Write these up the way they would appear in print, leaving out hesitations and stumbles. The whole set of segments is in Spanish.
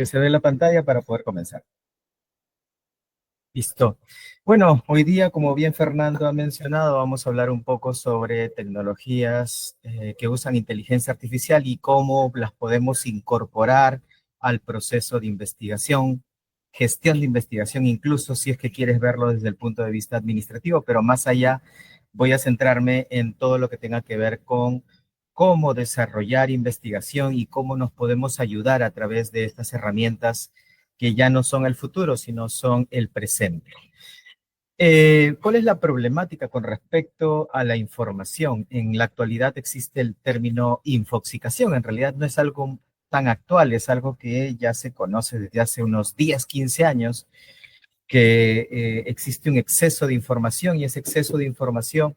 Que se ve la pantalla para poder comenzar. Listo. Bueno, hoy día, como bien Fernando ha mencionado, vamos a hablar un poco sobre tecnologías que usan inteligencia artificial y cómo las podemos incorporar al proceso de investigación, gestión de investigación, incluso si es que quieres verlo desde el punto de vista administrativo, pero más allá voy a centrarme en todo lo que tenga que ver con cómo desarrollar investigación y cómo nos podemos ayudar a través de estas herramientas que ya no son el futuro, sino son el presente. ¿Cuál es la problemática con respecto a la información? En la actualidad existe el término infoxicación. En realidad no es algo tan actual, es algo que ya se conoce desde hace unos 10, 15 años, que existe un exceso de información y ese exceso de información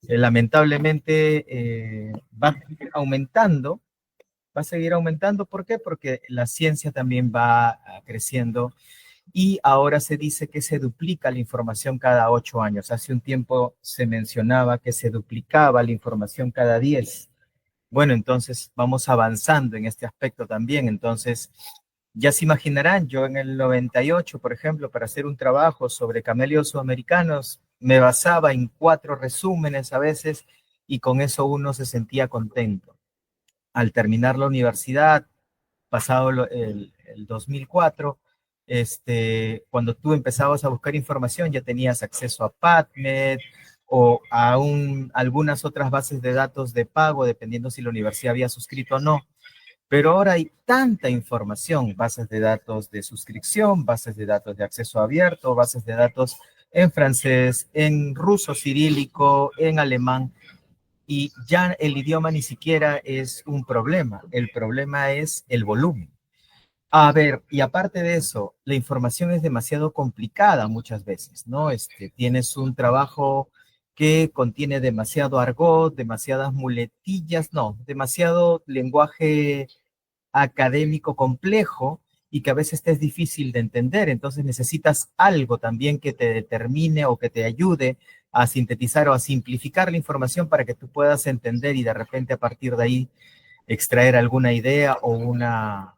lamentablemente va a seguir aumentando. Va a seguir aumentando. ¿Por qué? Porque la ciencia también va creciendo y ahora se dice que se duplica la información cada 8 años. Hace un tiempo se mencionaba que se duplicaba la información cada 10. Bueno, entonces vamos avanzando en este aspecto también. Entonces, ya se imaginarán, yo en el 98, por ejemplo, para hacer un trabajo sobre camélidos sudamericanos, me basaba en 4 resúmenes a veces y con eso uno se sentía contento. Al terminar la universidad, pasado el 2004, cuando tú empezabas a buscar información, ya tenías acceso a PubMed o a algunas otras bases de datos de pago, dependiendo si la universidad había suscrito o no. Pero ahora hay tanta información, bases de datos de suscripción, bases de datos de acceso abierto, bases de datos en francés, en ruso cirílico, en alemán, y ya el idioma ni siquiera es un problema, el problema es el volumen. A ver, y aparte de eso, la información es demasiado complicada muchas veces, ¿no? Tienes un trabajo que contiene demasiado argot, demasiadas muletillas, no, demasiado lenguaje académico complejo y que a veces te es difícil de entender. Entonces necesitas algo también que te determine o que te ayude a sintetizar o a simplificar la información para que tú puedas entender y de repente a partir de ahí extraer alguna idea o una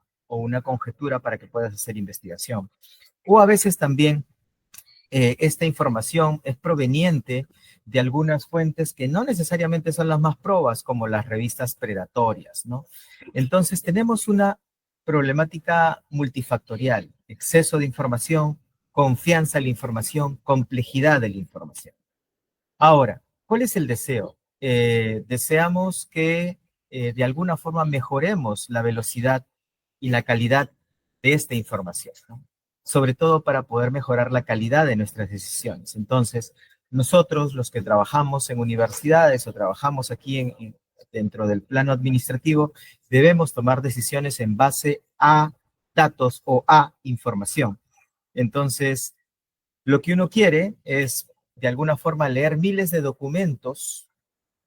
conjetura para que puedas hacer investigación. O a veces también esta información es proveniente de algunas fuentes que no necesariamente son las más probas, como las revistas predatorias, ¿no? Entonces tenemos una problemática multifactorial: exceso de información, confianza en la información, complejidad de la información. Ahora, ¿cuál es el deseo? Deseamos que de alguna forma mejoremos la velocidad y la calidad de esta información, ¿no? Sobre todo para poder mejorar la calidad de nuestras decisiones. Entonces, nosotros, los que trabajamos en universidades o trabajamos aquí dentro del plano administrativo, debemos tomar decisiones en base a datos o a información. Entonces, lo que uno quiere es, de alguna forma, leer miles de documentos,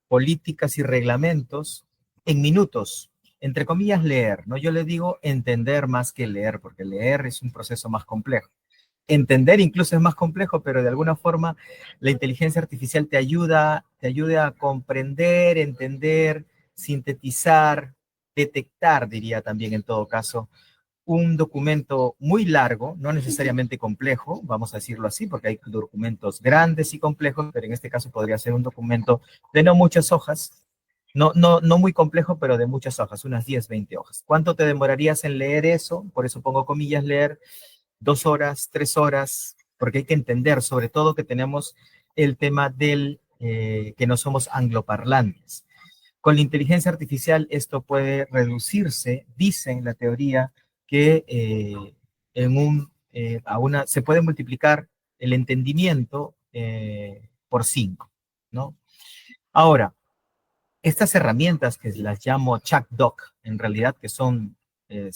políticas y reglamentos en minutos. Entre comillas, leer, ¿no? Yo le digo entender más que leer, porque leer es un proceso más complejo. Entender incluso es más complejo, pero de alguna forma la inteligencia artificial te ayuda a comprender, entender, sintetizar, detectar, diría también en todo caso, un documento muy largo, no necesariamente complejo, vamos a decirlo así, porque hay documentos grandes y complejos, pero en este caso podría ser un documento de no muchas hojas, no muy complejo, pero de muchas hojas, unas 10, 20 hojas. ¿Cuánto te demorarías en leer eso? Por eso pongo comillas, leer 2 horas, 3 horas, porque hay que entender, sobre todo que tenemos el tema del que no somos angloparlantes. Con la inteligencia artificial esto puede reducirse, dicen la teoría, que se puede multiplicar el entendimiento por 5, ¿no? Ahora, estas herramientas que las llamo ChatDoc, en realidad que son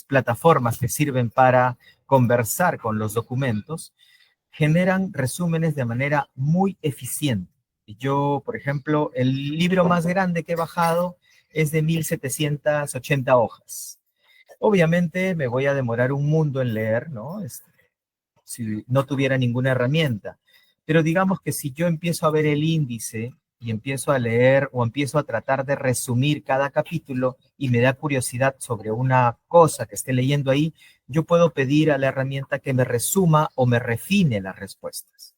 plataformas que sirven para conversar con los documentos, generan resúmenes de manera muy eficiente. Yo, por ejemplo, el libro más grande que he bajado es de 1780 hojas. Obviamente me voy a demorar un mundo en leer, ¿no? Si no tuviera ninguna herramienta. Pero digamos que si yo empiezo a ver el índice y empiezo a leer o empiezo a tratar de resumir cada capítulo y me da curiosidad sobre una cosa que esté leyendo ahí, yo puedo pedir a la herramienta que me resuma o me refine las respuestas.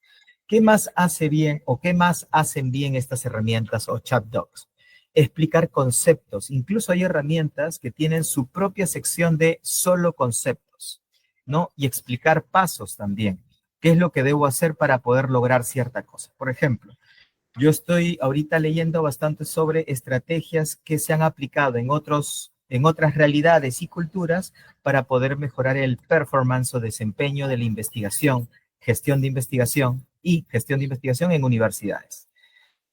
¿Qué más hace bien o qué más hacen bien estas herramientas o chatbots? Explicar conceptos. Incluso hay herramientas que tienen su propia sección de solo conceptos, ¿no? Y explicar pasos también. ¿Qué es lo que debo hacer para poder lograr cierta cosa? Por ejemplo, yo estoy ahorita leyendo bastante sobre estrategias que se han aplicado en otras realidades y culturas para poder mejorar el performance o desempeño de la investigación, gestión de investigación y gestión de investigación en universidades.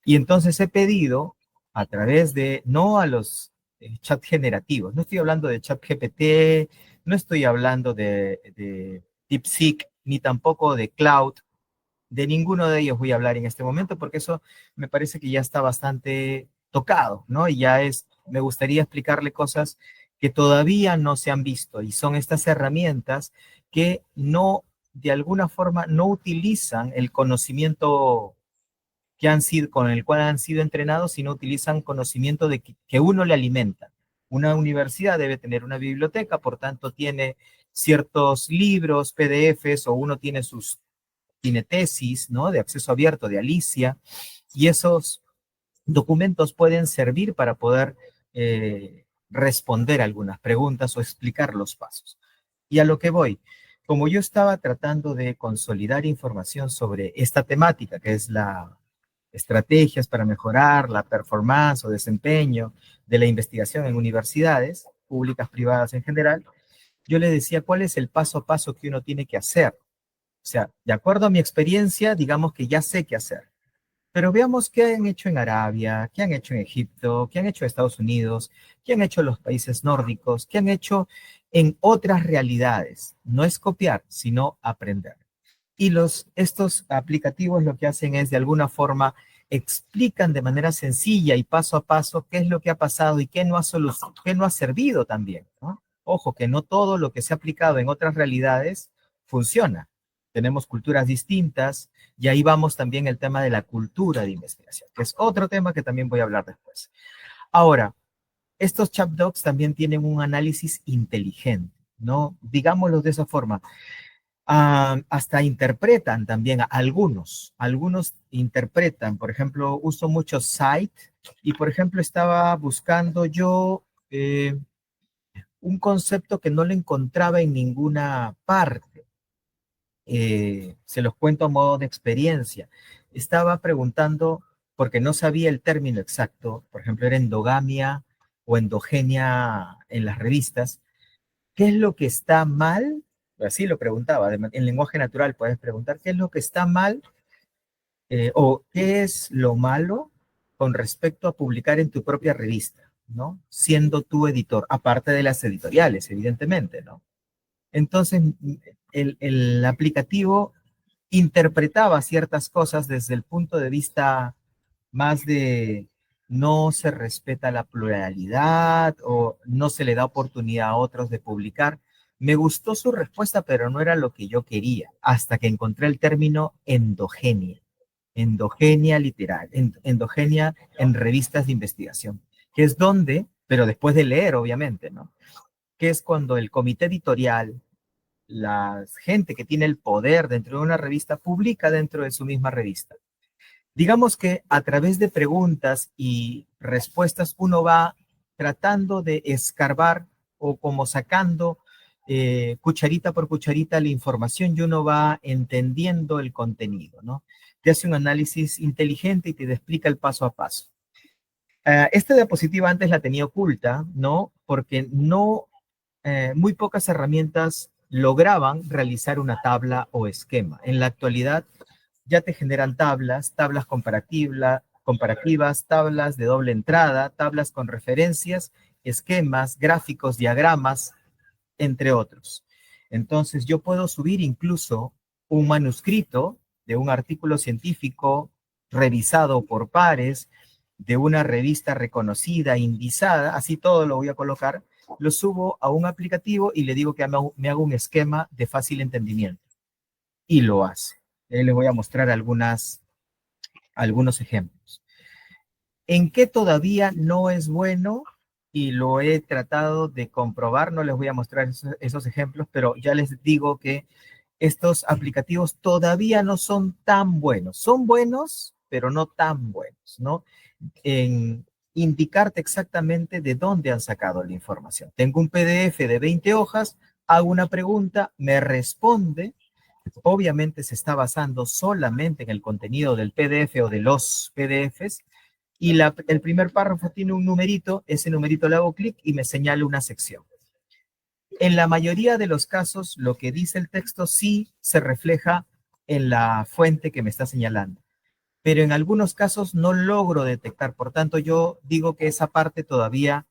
Y entonces he pedido a través de, no a los chat generativos, no estoy hablando de chat GPT, no estoy hablando de DeepSeek, ni tampoco de Cloud, de ninguno de ellos voy a hablar en este momento porque eso me parece que ya está bastante tocado, ¿no? Y ya es, me gustaría explicarle cosas que todavía no se han visto y son estas herramientas que no, de alguna forma, no utilizan el conocimiento que han sido, con el cual han sido entrenados, sino utilizan conocimiento de que uno le alimenta. Una universidad debe tener una biblioteca, por tanto tiene ciertos libros, PDFs, o uno tiene tesis, ¿no? De acceso abierto de Alicia, y esos documentos pueden servir para poder responder algunas preguntas o explicar los pasos. Y a lo que voy, como yo estaba tratando de consolidar información sobre esta temática, que es la estrategias para mejorar la performance o desempeño de la investigación en universidades públicas, privadas en general, yo le decía cuál es el paso a paso que uno tiene que hacer. O sea, de acuerdo a mi experiencia, digamos que ya sé qué hacer. Pero veamos qué han hecho en Arabia, qué han hecho en Egipto, qué han hecho en Estados Unidos, qué han hecho los países nórdicos, qué han hecho en otras realidades. No es copiar, sino aprender. Y estos aplicativos lo que hacen es, de alguna forma, explican de manera sencilla y paso a paso qué es lo que ha pasado y qué no ha servido también, ¿no? Ojo, que no todo lo que se ha aplicado en otras realidades funciona. Tenemos culturas distintas y ahí vamos también el tema de la cultura de investigación, que es otro tema que también voy a hablar después. Ahora, estos chatbots también tienen un análisis inteligente, ¿no? Digámoslo de esa forma. Hasta interpretan también, algunos interpretan, por ejemplo, uso mucho Site y por ejemplo estaba buscando yo un concepto que no lo encontraba en ninguna parte. Se los cuento a modo de experiencia. Estaba preguntando, porque no sabía el término exacto, por ejemplo, era endogamia o endogenia en las revistas. ¿Qué es lo que está mal? Así lo preguntaba, en lenguaje natural puedes preguntar, ¿qué es lo que está mal o qué es lo malo con respecto a publicar en tu propia revista, ¿no? Siendo tu editor, aparte de las editoriales, evidentemente, ¿no? Entonces, el aplicativo interpretaba ciertas cosas desde el punto de vista más de no se respeta la pluralidad o no se le da oportunidad a otros de publicar. Me gustó su respuesta, pero no era lo que yo quería, hasta que encontré el término endogenia, endogenia literal, endogenia en revistas de investigación, que es donde, pero después de leer, obviamente, ¿no? Que es cuando el comité editorial, la gente que tiene el poder dentro de una revista, publica dentro de su misma revista. Digamos que a través de preguntas y respuestas uno va tratando de escarbar o como sacando cucharita por cucharita la información y uno va entendiendo el contenido, ¿no? Te hace un análisis inteligente y te explica el paso a paso. Esta diapositiva antes la tenía oculta, ¿no? Porque muy pocas herramientas lograban realizar una tabla o esquema. En la actualidad ya te generan tablas comparativas, tablas de doble entrada, tablas con referencias, esquemas, gráficos, diagramas, entre otros. Entonces yo puedo subir incluso un manuscrito de un artículo científico revisado por pares, de una revista reconocida, indizada, así todo lo voy a colocar, lo subo a un aplicativo y le digo que me haga un esquema de fácil entendimiento. Y lo hace. Les voy a mostrar algunos ejemplos. ¿En qué todavía no es bueno? Y lo he tratado de comprobar, no les voy a mostrar esos ejemplos, pero ya les digo que estos aplicativos todavía no son tan buenos. Son buenos, pero no tan buenos, ¿no? En indicarte exactamente de dónde han sacado la información. Tengo un PDF de 20 hojas, hago una pregunta, me responde, obviamente se está basando solamente en el contenido del PDF o de los PDFs, y el primer párrafo tiene un numerito, ese numerito le hago clic y me señala una sección. En la mayoría de los casos, lo que dice el texto sí se refleja en la fuente que me está señalando, pero en algunos casos no logro detectar. Por tanto, yo digo que esa parte todavía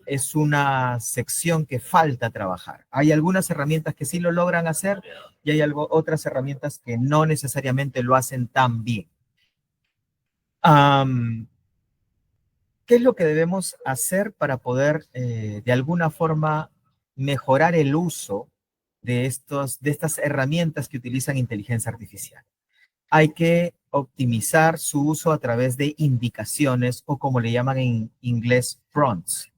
es una sección que falta trabajar. Hay algunas herramientas que sí lo logran hacer y hay otras herramientas que no necesariamente lo hacen tan bien. ¿Qué es lo que debemos hacer para poder de alguna forma mejorar el uso de estas herramientas que utilizan inteligencia artificial? Hay que optimizar su uso a través de indicaciones o como le llaman en inglés prompts,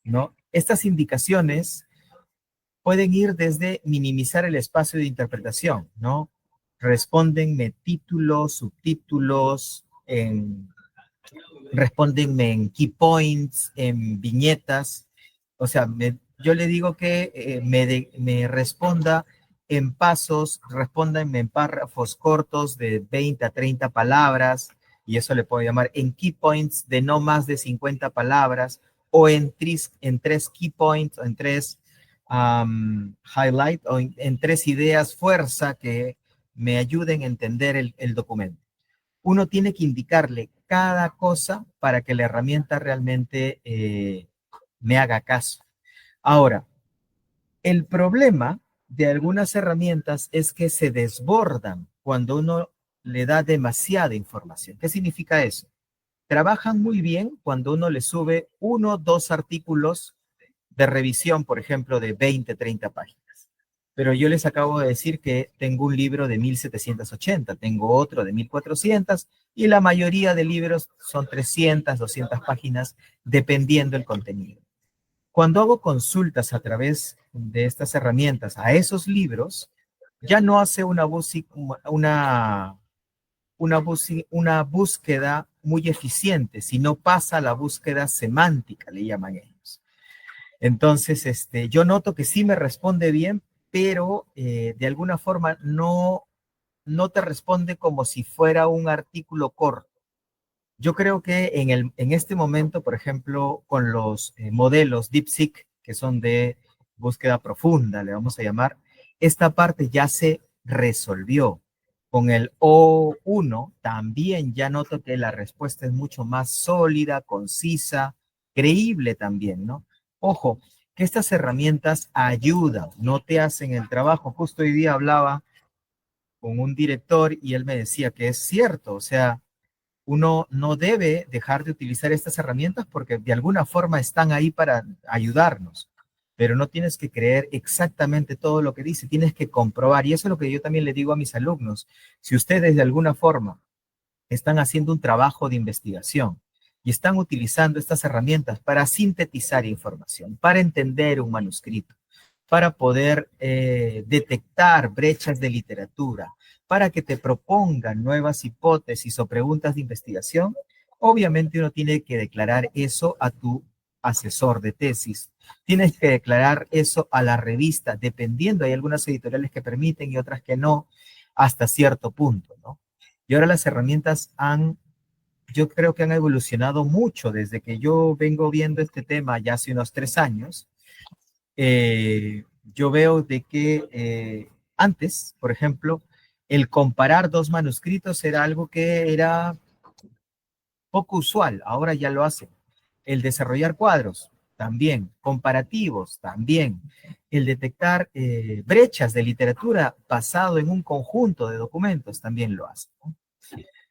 ¿no? Estas indicaciones pueden ir desde minimizar el espacio de interpretación, ¿no? Respóndenme títulos, subtítulos, respóndenme en key points, en viñetas. O sea, yo le digo que me responda en pasos, respóndanme en párrafos cortos de 20 a 30 palabras, y eso le puedo llamar en key points de no más de 50 palabras, o en tres key points, o en tres highlight, o en tres ideas fuerza que me ayuden a entender el documento. Uno tiene que indicarle cada cosa para que la herramienta realmente me haga caso. Ahora, el problema de algunas herramientas es que se desbordan cuando uno le da demasiada información. ¿Qué significa eso? Trabajan muy bien cuando uno le sube 1 o 2 artículos de revisión, por ejemplo, de 20, 30 páginas. Pero yo les acabo de decir que tengo un libro de 1780, tengo otro de 1400 y la mayoría de libros son 300, 200 páginas, dependiendo del contenido. Cuando hago consultas a través de estas herramientas a esos libros, ya no hace una búsqueda muy eficiente, sino pasa a la búsqueda semántica, le llaman ellos. Entonces, yo noto que sí me responde bien, pero de alguna forma no te responde como si fuera un artículo corto. Yo creo que en este momento, por ejemplo, con los modelos DeepSeek, que son de búsqueda profunda, le vamos a llamar, esta parte ya se resolvió. Con el O1 también ya noto que la respuesta es mucho más sólida, concisa, creíble también, ¿no? Ojo, que estas herramientas ayudan, no te hacen el trabajo. Justo hoy día hablaba con un director y él me decía que es cierto, o sea, uno no debe dejar de utilizar estas herramientas porque de alguna forma están ahí para ayudarnos, pero no tienes que creer exactamente todo lo que dice, tienes que comprobar. Y eso es lo que yo también le digo a mis alumnos. Si ustedes de alguna forma están haciendo un trabajo de investigación y están utilizando estas herramientas para sintetizar información, para entender un manuscrito, para poder detectar brechas de literatura, para que te propongan nuevas hipótesis o preguntas de investigación, obviamente uno tiene que declarar eso a tu asesor de tesis. Tienes que declarar eso a la revista, dependiendo, hay algunas editoriales que permiten y otras que no, hasta cierto punto, ¿no? Y ahora las herramientas yo creo que han evolucionado mucho desde que yo vengo viendo este tema ya hace unos 3 años. Yo veo de que antes, por ejemplo, el comparar dos manuscritos era algo que era poco usual, ahora ya lo hacen. El desarrollar cuadros, también. Comparativos, también. El detectar brechas de literatura basado en un conjunto de documentos, también lo hacen, ¿no?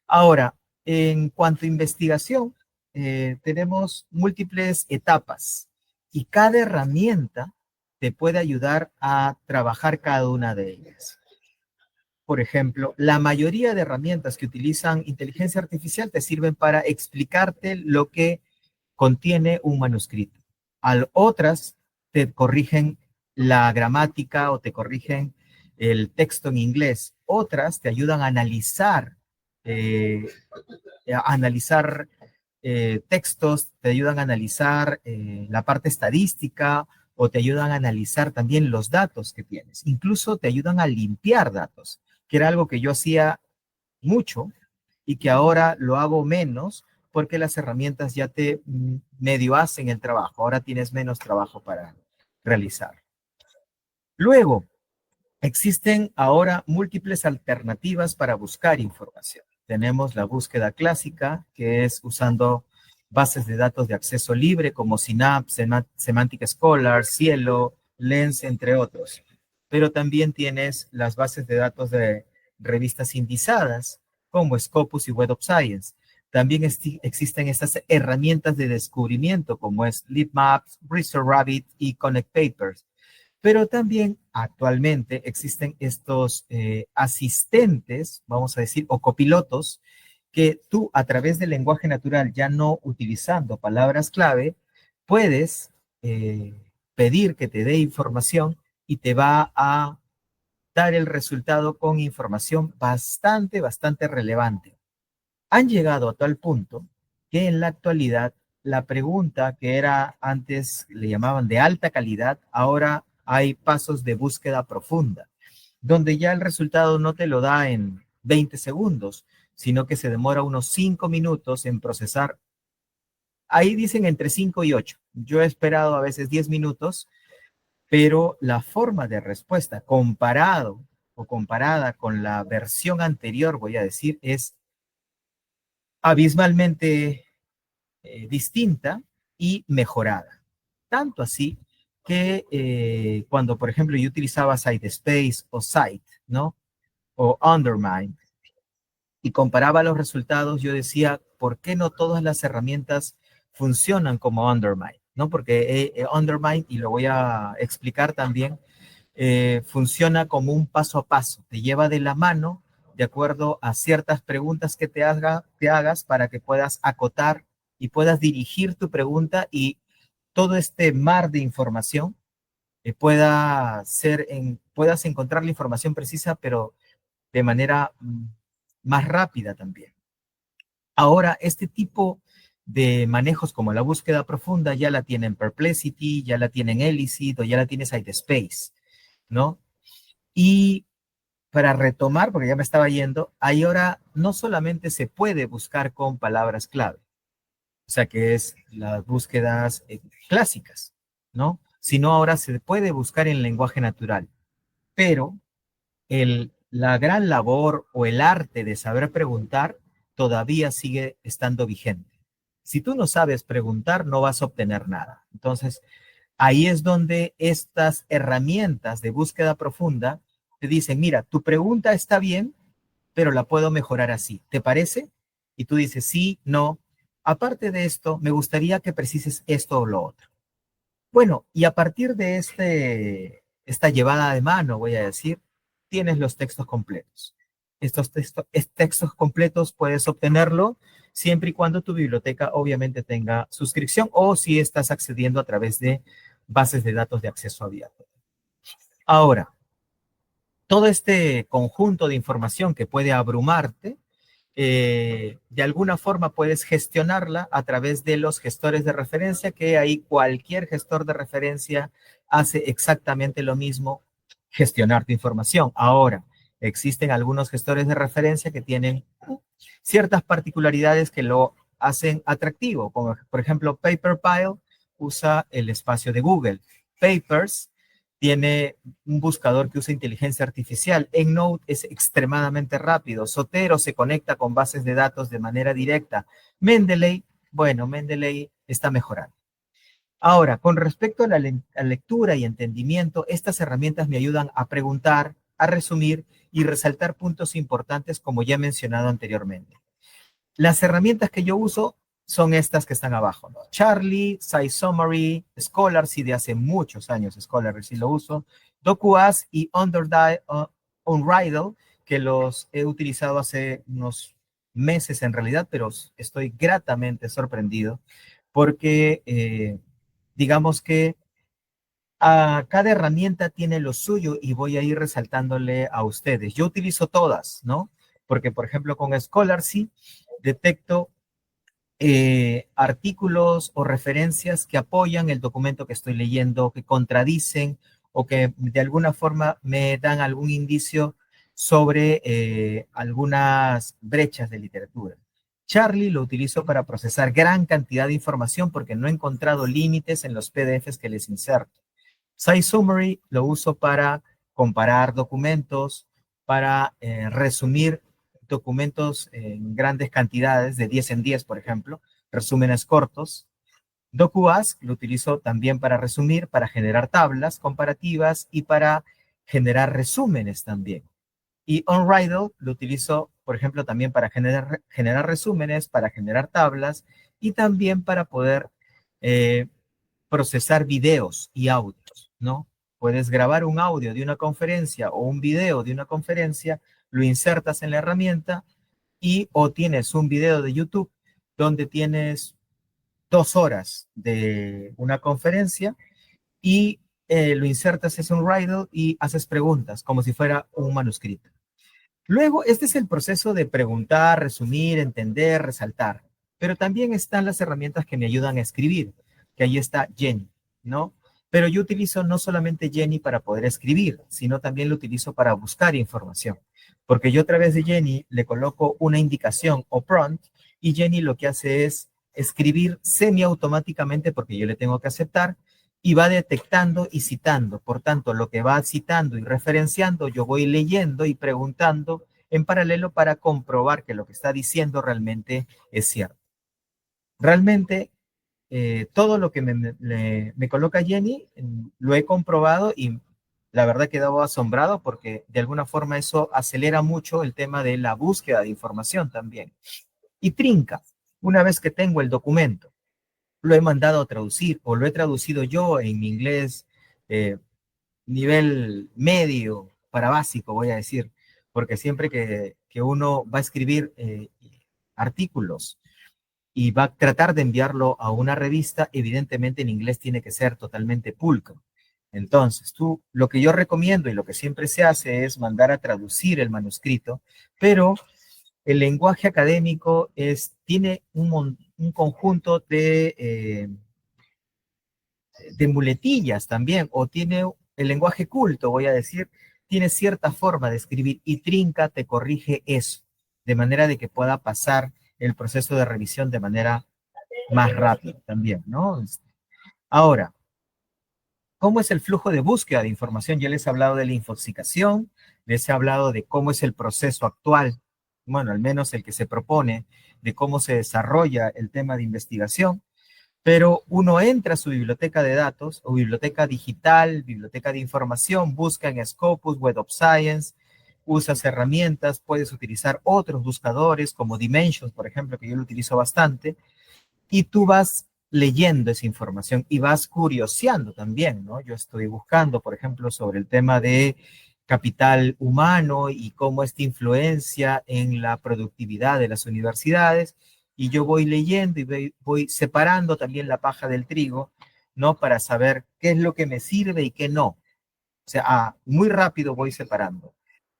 Ahora, en cuanto a investigación, tenemos múltiples etapas y cada herramienta te puede ayudar a trabajar cada una de ellas. por ejemplo, la mayoría de herramientas que utilizan inteligencia artificial te sirven para explicarte lo que contiene un manuscrito. Otras te corrigen la gramática o te corrigen el texto en inglés. Otras te ayudan eh, a analizar textos, te ayudan a analizar la parte estadística o te ayudan a analizar también los datos que tienes. Incluso te ayudan a limpiar datos, que era algo que yo hacía mucho y que ahora lo hago menos porque las herramientas ya te medio hacen el trabajo. Ahora tienes menos trabajo para realizar. Luego, existen ahora múltiples alternativas para buscar información. Tenemos la búsqueda clásica, que es usando bases de datos de acceso libre como Synapse, Semantic Scholar, Cielo, Lens, entre otros. Pero también tienes las bases de datos de revistas indizadas como Scopus y Web of Science. También existen estas herramientas de descubrimiento como es LibMaps, Research Rabbit y Connect Papers. Pero también actualmente existen estos asistentes, vamos a decir, o copilotos, que tú a través del lenguaje natural, ya no utilizando palabras clave, puedes pedir que te dé información y te va a dar el resultado con información bastante relevante. Han llegado a tal punto que en la actualidad la pregunta que era antes le llamaban de alta calidad, ahora hay pasos de búsqueda profunda, donde ya el resultado no te lo da en 20 segundos, sino que se demora unos 5 minutos en procesar. Ahí dicen entre 5 y 8. Yo he esperado a veces 10 minutos, pero la forma de respuesta comparado o comparada con la versión anterior, voy a decir, es abismalmente distinta y mejorada. Tanto así que cuando, por ejemplo, yo utilizaba SiteSpace o Site, ¿no? O Undermine, y comparaba los resultados, yo decía, ¿por qué no todas las herramientas funcionan como Undermine? ¿No? Porque Undermine, y lo voy a explicar también, funciona como un paso a paso, te lleva de la mano de acuerdo a ciertas preguntas que te hagas para que puedas acotar y puedas dirigir tu pregunta y todo este mar de información puedas encontrar la información precisa, pero de manera más rápida también. Ahora, este tipo de manejos como la búsqueda profunda ya la tienen Perplexity, ya la tienen Elicit o ya la tiene SiteSpace, ¿no? Y para retomar, porque ya me estaba yendo, ahí ahora no solamente se puede buscar con palabras clave, o sea que es las búsquedas clásicas, ¿no? Sino ahora se puede buscar en lenguaje natural, pero la gran labor o el arte de saber preguntar todavía sigue estando vigente. Si tú no sabes preguntar, no vas a obtener nada. Entonces, ahí es donde estas herramientas de búsqueda profunda te dicen, mira, tu pregunta está bien, pero la puedo mejorar así. ¿Te parece? Y tú dices, sí, no. Aparte de esto, me gustaría que precises esto o lo otro. Bueno, y a partir de esta llevada de mano, voy a decir, tienes los textos completos. Textos completos puedes obtenerlo siempre y cuando tu biblioteca obviamente tenga suscripción o si estás accediendo a través de bases de datos de acceso abierto. Ahora, todo este conjunto de información que puede abrumarte, de alguna forma puedes gestionarla a través de los gestores de referencia, que ahí cualquier gestor de referencia hace exactamente lo mismo, gestionar tu información. Ahora, existen algunos gestores de referencia que tienen ciertas particularidades que lo hacen atractivo, como por ejemplo PaperPile usa el espacio de Google. Papers tiene un buscador que usa inteligencia artificial. EndNote es extremadamente rápido. Zotero se conecta con bases de datos de manera directa. Mendeley, bueno, Mendeley está mejorando. Ahora, con respecto a la lectura y entendimiento, estas herramientas me ayudan a preguntar, a resumir y resaltar puntos importantes como ya he mencionado anteriormente. Las herramientas que yo uso son estas que están abajo, ¿no? Charlie, SciSummary, Scholarly de hace muchos años, Scholarly sí lo uso, DokuAs y Unriddle, que los he utilizado hace unos meses en realidad, pero estoy gratamente sorprendido porque digamos que cada herramienta tiene lo suyo y voy a ir resaltándole a ustedes. Yo utilizo todas, ¿no? Porque, por ejemplo, con Scholarcy detecto artículos o referencias que apoyan el documento que estoy leyendo, que contradicen o que de alguna forma me dan algún indicio sobre algunas brechas de literatura. Charlie lo utilizo para procesar gran cantidad de información porque no he encontrado límites en los PDFs que les inserto. SciSummary lo uso para comparar documentos, para resumir documentos en grandes cantidades, de 10 en 10, por ejemplo, resúmenes cortos. DocuAsk lo utilizo también para resumir, para generar tablas comparativas y para generar resúmenes también. Y OnRidle lo utilizo, por ejemplo, también para generar resúmenes, para generar tablas y también para poder procesar videos y audios, ¿no? Puedes grabar un audio de una conferencia o un video de una conferencia, lo insertas en la herramienta y o tienes un video de YouTube donde tienes 2 horas de una conferencia y lo insertas en un Riddle y haces preguntas como si fuera un manuscrito. Luego, este es el proceso de preguntar, resumir, entender, resaltar. Pero también están las herramientas que me ayudan a escribir, que ahí está Jenny, ¿no? Pero yo utilizo no solamente Jenny para poder escribir, sino también lo utilizo para buscar información. Porque yo a través de Jenny le coloco una indicación o prompt y Jenny lo que hace es escribir semiautomáticamente porque yo le tengo que aceptar y va detectando y citando. Por tanto, lo que va citando y referenciando, yo voy leyendo y preguntando en paralelo para comprobar que lo que está diciendo realmente es cierto. Realmente, todo lo que me coloca Jenny, lo he comprobado y la verdad he quedado asombrado porque de alguna forma eso acelera mucho el tema de la búsqueda de información también. Y trinca, una vez que tengo el documento, lo he mandado a traducir o lo he traducido yo en mi inglés eh, nivel medio para básico, voy a decir, porque siempre que uno va a escribir artículos y va a tratar de enviarlo a una revista, evidentemente en inglés tiene que ser totalmente pulcro. Entonces, lo que yo recomiendo y lo que siempre se hace es mandar a traducir el manuscrito, pero el lenguaje académico tiene un conjunto de muletillas también, o tiene el lenguaje culto, voy a decir, tiene cierta forma de escribir y Trinca te corrige eso, de manera de que pueda pasar el proceso de revisión de manera más rápida también, ¿no? Ahora, ¿cómo es el flujo de búsqueda de información? Ya les he hablado de la infoxicación, les he hablado de cómo es el proceso actual, bueno, al menos el que se propone, de cómo se desarrolla el tema de investigación, pero uno entra a su biblioteca de datos o biblioteca digital, biblioteca de información, busca en Scopus, Web of Science, usas herramientas, puedes utilizar otros buscadores como Dimensions, por ejemplo, que yo lo utilizo bastante, y tú vas leyendo esa información y vas curioseando también, ¿no? Yo estoy buscando, por ejemplo, sobre el tema de capital humano y cómo esta influencia en la productividad de las universidades, y yo voy leyendo y voy separando también la paja del trigo, ¿no? Para saber qué es lo que me sirve y qué no. O sea, muy rápido voy separando.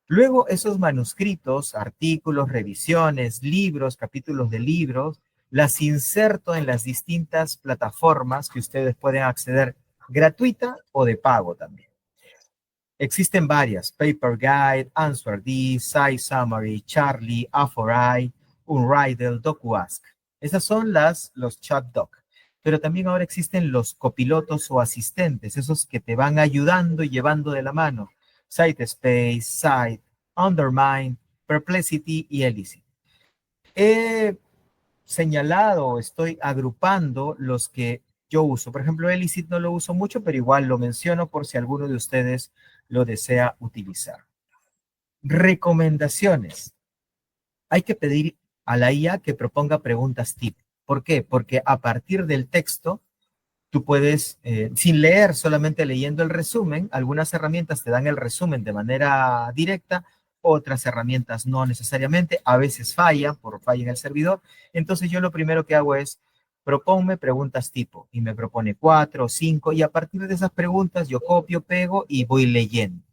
Luego esos manuscritos, artículos, revisiones, libros, capítulos de libros, las inserto en las distintas plataformas que ustedes pueden acceder gratuita o de pago también. Existen varias, Paper Guide, AnswerD, SciSummary, Charlie, A4i, Unriddle, DocuAsk. Esas son los ChatDoc. Pero también ahora existen los copilotos o asistentes, esos que te van ayudando y llevando de la mano. SiteSpace, Site, Undermine, Perplexity y Elicit. He señalado, estoy agrupando los que yo uso. Por ejemplo, Elicit no lo uso mucho, pero igual lo menciono por si alguno de ustedes lo desea utilizar. Recomendaciones. Hay que pedir a la IA que proponga preguntas tip. ¿Por qué? Porque a partir del texto, tú puedes, sin leer, solamente leyendo el resumen, algunas herramientas te dan el resumen de manera directa, otras herramientas no necesariamente, a veces fallan por falla en el servidor. Entonces yo lo primero que hago es proponme preguntas tipo y me propone 4 o 5 y a partir de esas preguntas yo copio, pego y voy leyendo.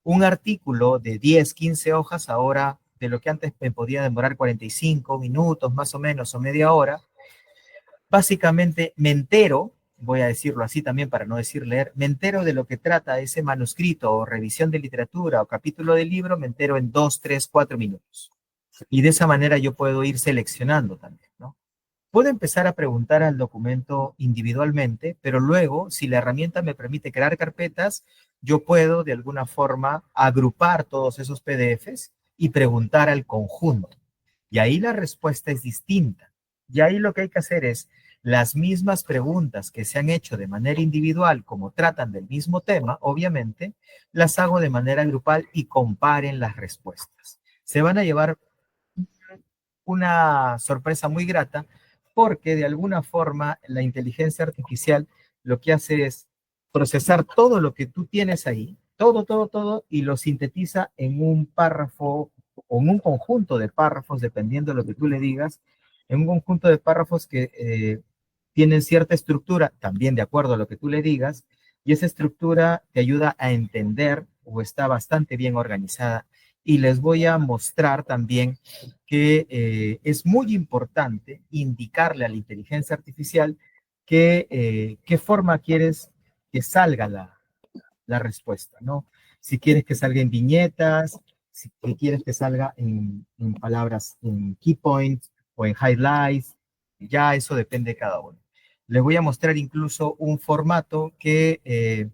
Un artículo de 10, 15 hojas ahora de lo que antes me podía demorar 45 minutos más o menos o media hora, básicamente me entero, voy a decirlo así también para no decir leer, me entero de lo que trata ese manuscrito o revisión de literatura o capítulo de libro, me entero en 2, 3, 4 minutos. Y de esa manera yo puedo ir seleccionando también, ¿no? Puedo empezar a preguntar al documento individualmente, pero luego, si la herramienta me permite crear carpetas, yo puedo de alguna forma agrupar todos esos PDFs y preguntar al conjunto. Y ahí la respuesta es distinta. Y ahí lo que hay que hacer es las mismas preguntas que se han hecho de manera individual, como tratan del mismo tema, obviamente, las hago de manera grupal y comparen las respuestas. Se van a llevar una sorpresa muy grata porque de alguna forma la inteligencia artificial lo que hace es procesar todo lo que tú tienes ahí, todo, y lo sintetiza en un párrafo o en un conjunto de párrafos, dependiendo de lo que tú le digas, en un conjunto de párrafos que tienen cierta estructura, también de acuerdo a lo que tú le digas, y esa estructura te ayuda a entender o está bastante bien organizada. Y les voy a mostrar también que es muy importante indicarle a la inteligencia artificial qué forma quieres que salga la respuesta, ¿no? Si quieres que salga en viñetas, si quieres que salga en palabras, en key points o en highlights, ya eso depende de cada uno. Les voy a mostrar incluso un formato que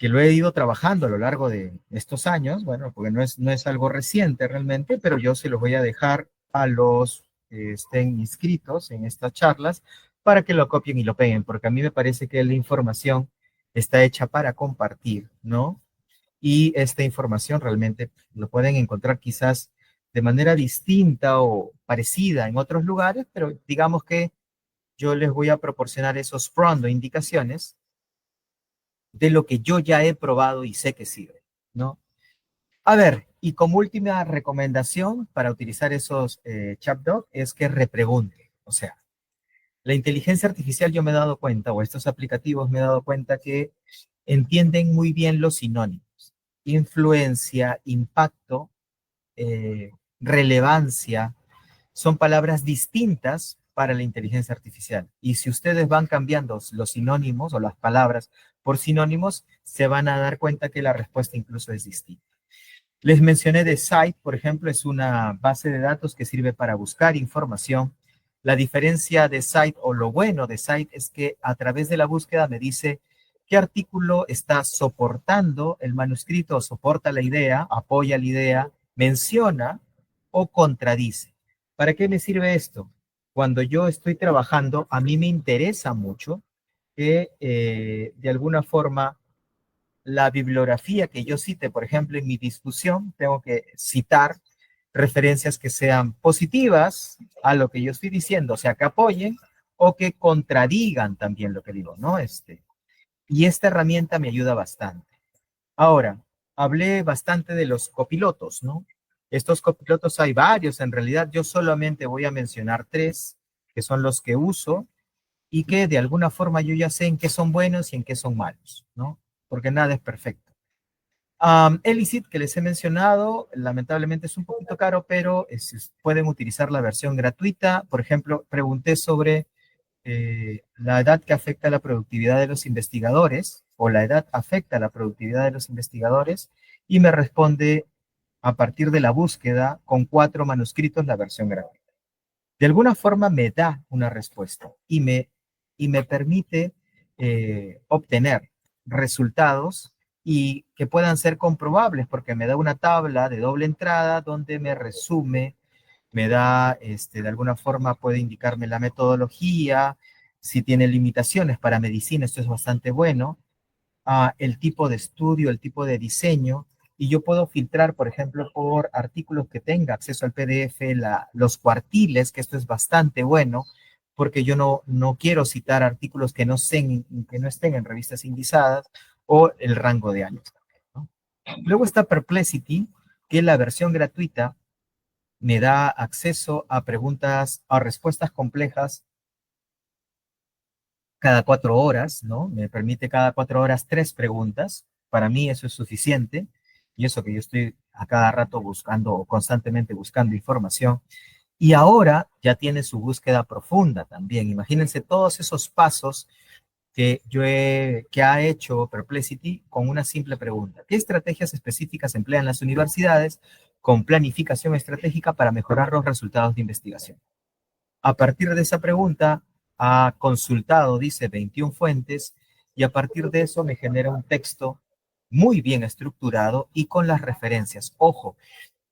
lo he ido trabajando a lo largo de estos años, bueno, porque no es algo reciente realmente, pero yo se los voy a dejar a los que estén inscritos en estas charlas para que lo copien y lo peguen, porque a mí me parece que la información está hecha para compartir, ¿no? Y esta información realmente lo pueden encontrar quizás de manera distinta o parecida en otros lugares, pero digamos que yo les voy a proporcionar esos prompt o indicaciones de lo que yo ya he probado y sé que sirve, ¿no? A ver, y como última recomendación para utilizar esos chatbot es que repregunte. O sea, la inteligencia artificial yo me he dado cuenta, o estos aplicativos me he dado cuenta que entienden muy bien los sinónimos. Influencia, impacto, relevancia, son palabras distintas para la inteligencia artificial. Y si ustedes van cambiando los sinónimos o las palabras por sinónimos, se van a dar cuenta que la respuesta incluso es distinta. Les mencioné de Scite, por ejemplo, es una base de datos que sirve para buscar información. La diferencia de Scite o lo bueno de Scite es que a través de la búsqueda me dice qué artículo está soportando el manuscrito, soporta la idea, apoya la idea, menciona o contradice. ¿Para qué me sirve esto? Cuando yo estoy trabajando, a mí me interesa mucho que de alguna forma la bibliografía que yo cite, por ejemplo, en mi discusión, tengo que citar referencias que sean positivas a lo que yo estoy diciendo, o sea, que apoyen o que contradigan también lo que digo, ¿no? Y esta herramienta me ayuda bastante. Ahora, hablé bastante de los copilotos, ¿no? Estos copilotos hay varios, en realidad yo solamente voy a mencionar tres, que son los que uso y que de alguna forma yo ya sé en qué son buenos y en qué son malos, ¿no? Porque nada es perfecto. Elicit, que les he mencionado, lamentablemente es un poquito caro, pero pueden utilizar la versión gratuita. Por ejemplo, pregunté sobre la edad que afecta a la productividad de los investigadores, o la edad afecta a la productividad de los investigadores, y me responde a partir de la búsqueda con 4 manuscritos la versión gratuita. De alguna forma me da una respuesta y me permite obtener resultados y que puedan ser comprobables, porque me da una tabla de doble entrada donde me resume, me da, de alguna forma puede indicarme la metodología, si tiene limitaciones para medicina, esto es bastante bueno, el tipo de estudio, el tipo de diseño, y yo puedo filtrar, por ejemplo, por artículos que tenga acceso al PDF, los cuartiles, que esto es bastante bueno, porque yo no quiero citar artículos que no estén en revistas indizadas, o el rango de años, ¿no? Luego está Perplexity, que es la versión gratuita, me da acceso a preguntas, a respuestas complejas cada 4 horas, ¿no? Me permite cada 4 horas 3 preguntas. Para mí eso es suficiente. Y eso que yo estoy a cada rato buscando, constantemente buscando información. Y ahora ya tiene su búsqueda profunda también. Imagínense todos esos pasos que ha hecho Perplexity con una simple pregunta. ¿Qué estrategias específicas emplean las universidades con planificación estratégica para mejorar los resultados de investigación? A partir de esa pregunta, ha consultado, dice, 21 fuentes y a partir de eso me genera un texto muy bien estructurado y con las referencias. Ojo,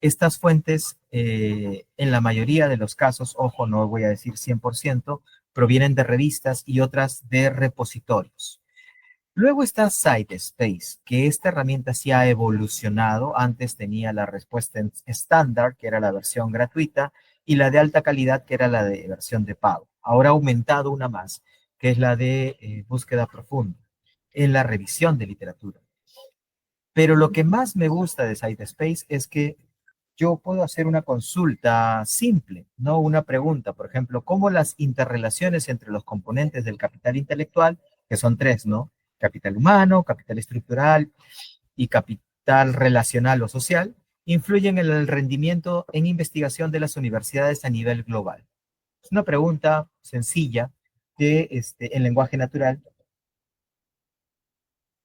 estas fuentes, en la mayoría de los casos, ojo, no voy a decir 100%, provienen de revistas y otras de repositorios. Luego está SiteSpace, que esta herramienta sí ha evolucionado. Antes tenía la respuesta estándar, que era la versión gratuita, y la de alta calidad, que era la de versión de pago. Ahora ha aumentado una más, que es la de búsqueda profunda, en la revisión de literatura. Pero lo que más me gusta de SiteSpace es que yo puedo hacer una consulta simple, no una pregunta. Por ejemplo, ¿cómo las interrelaciones entre los componentes del capital intelectual, que son tres, ¿no? Capital humano, capital estructural y capital relacional o social, influyen en el rendimiento en investigación de las universidades a nivel global? Es una pregunta sencilla en lenguaje natural,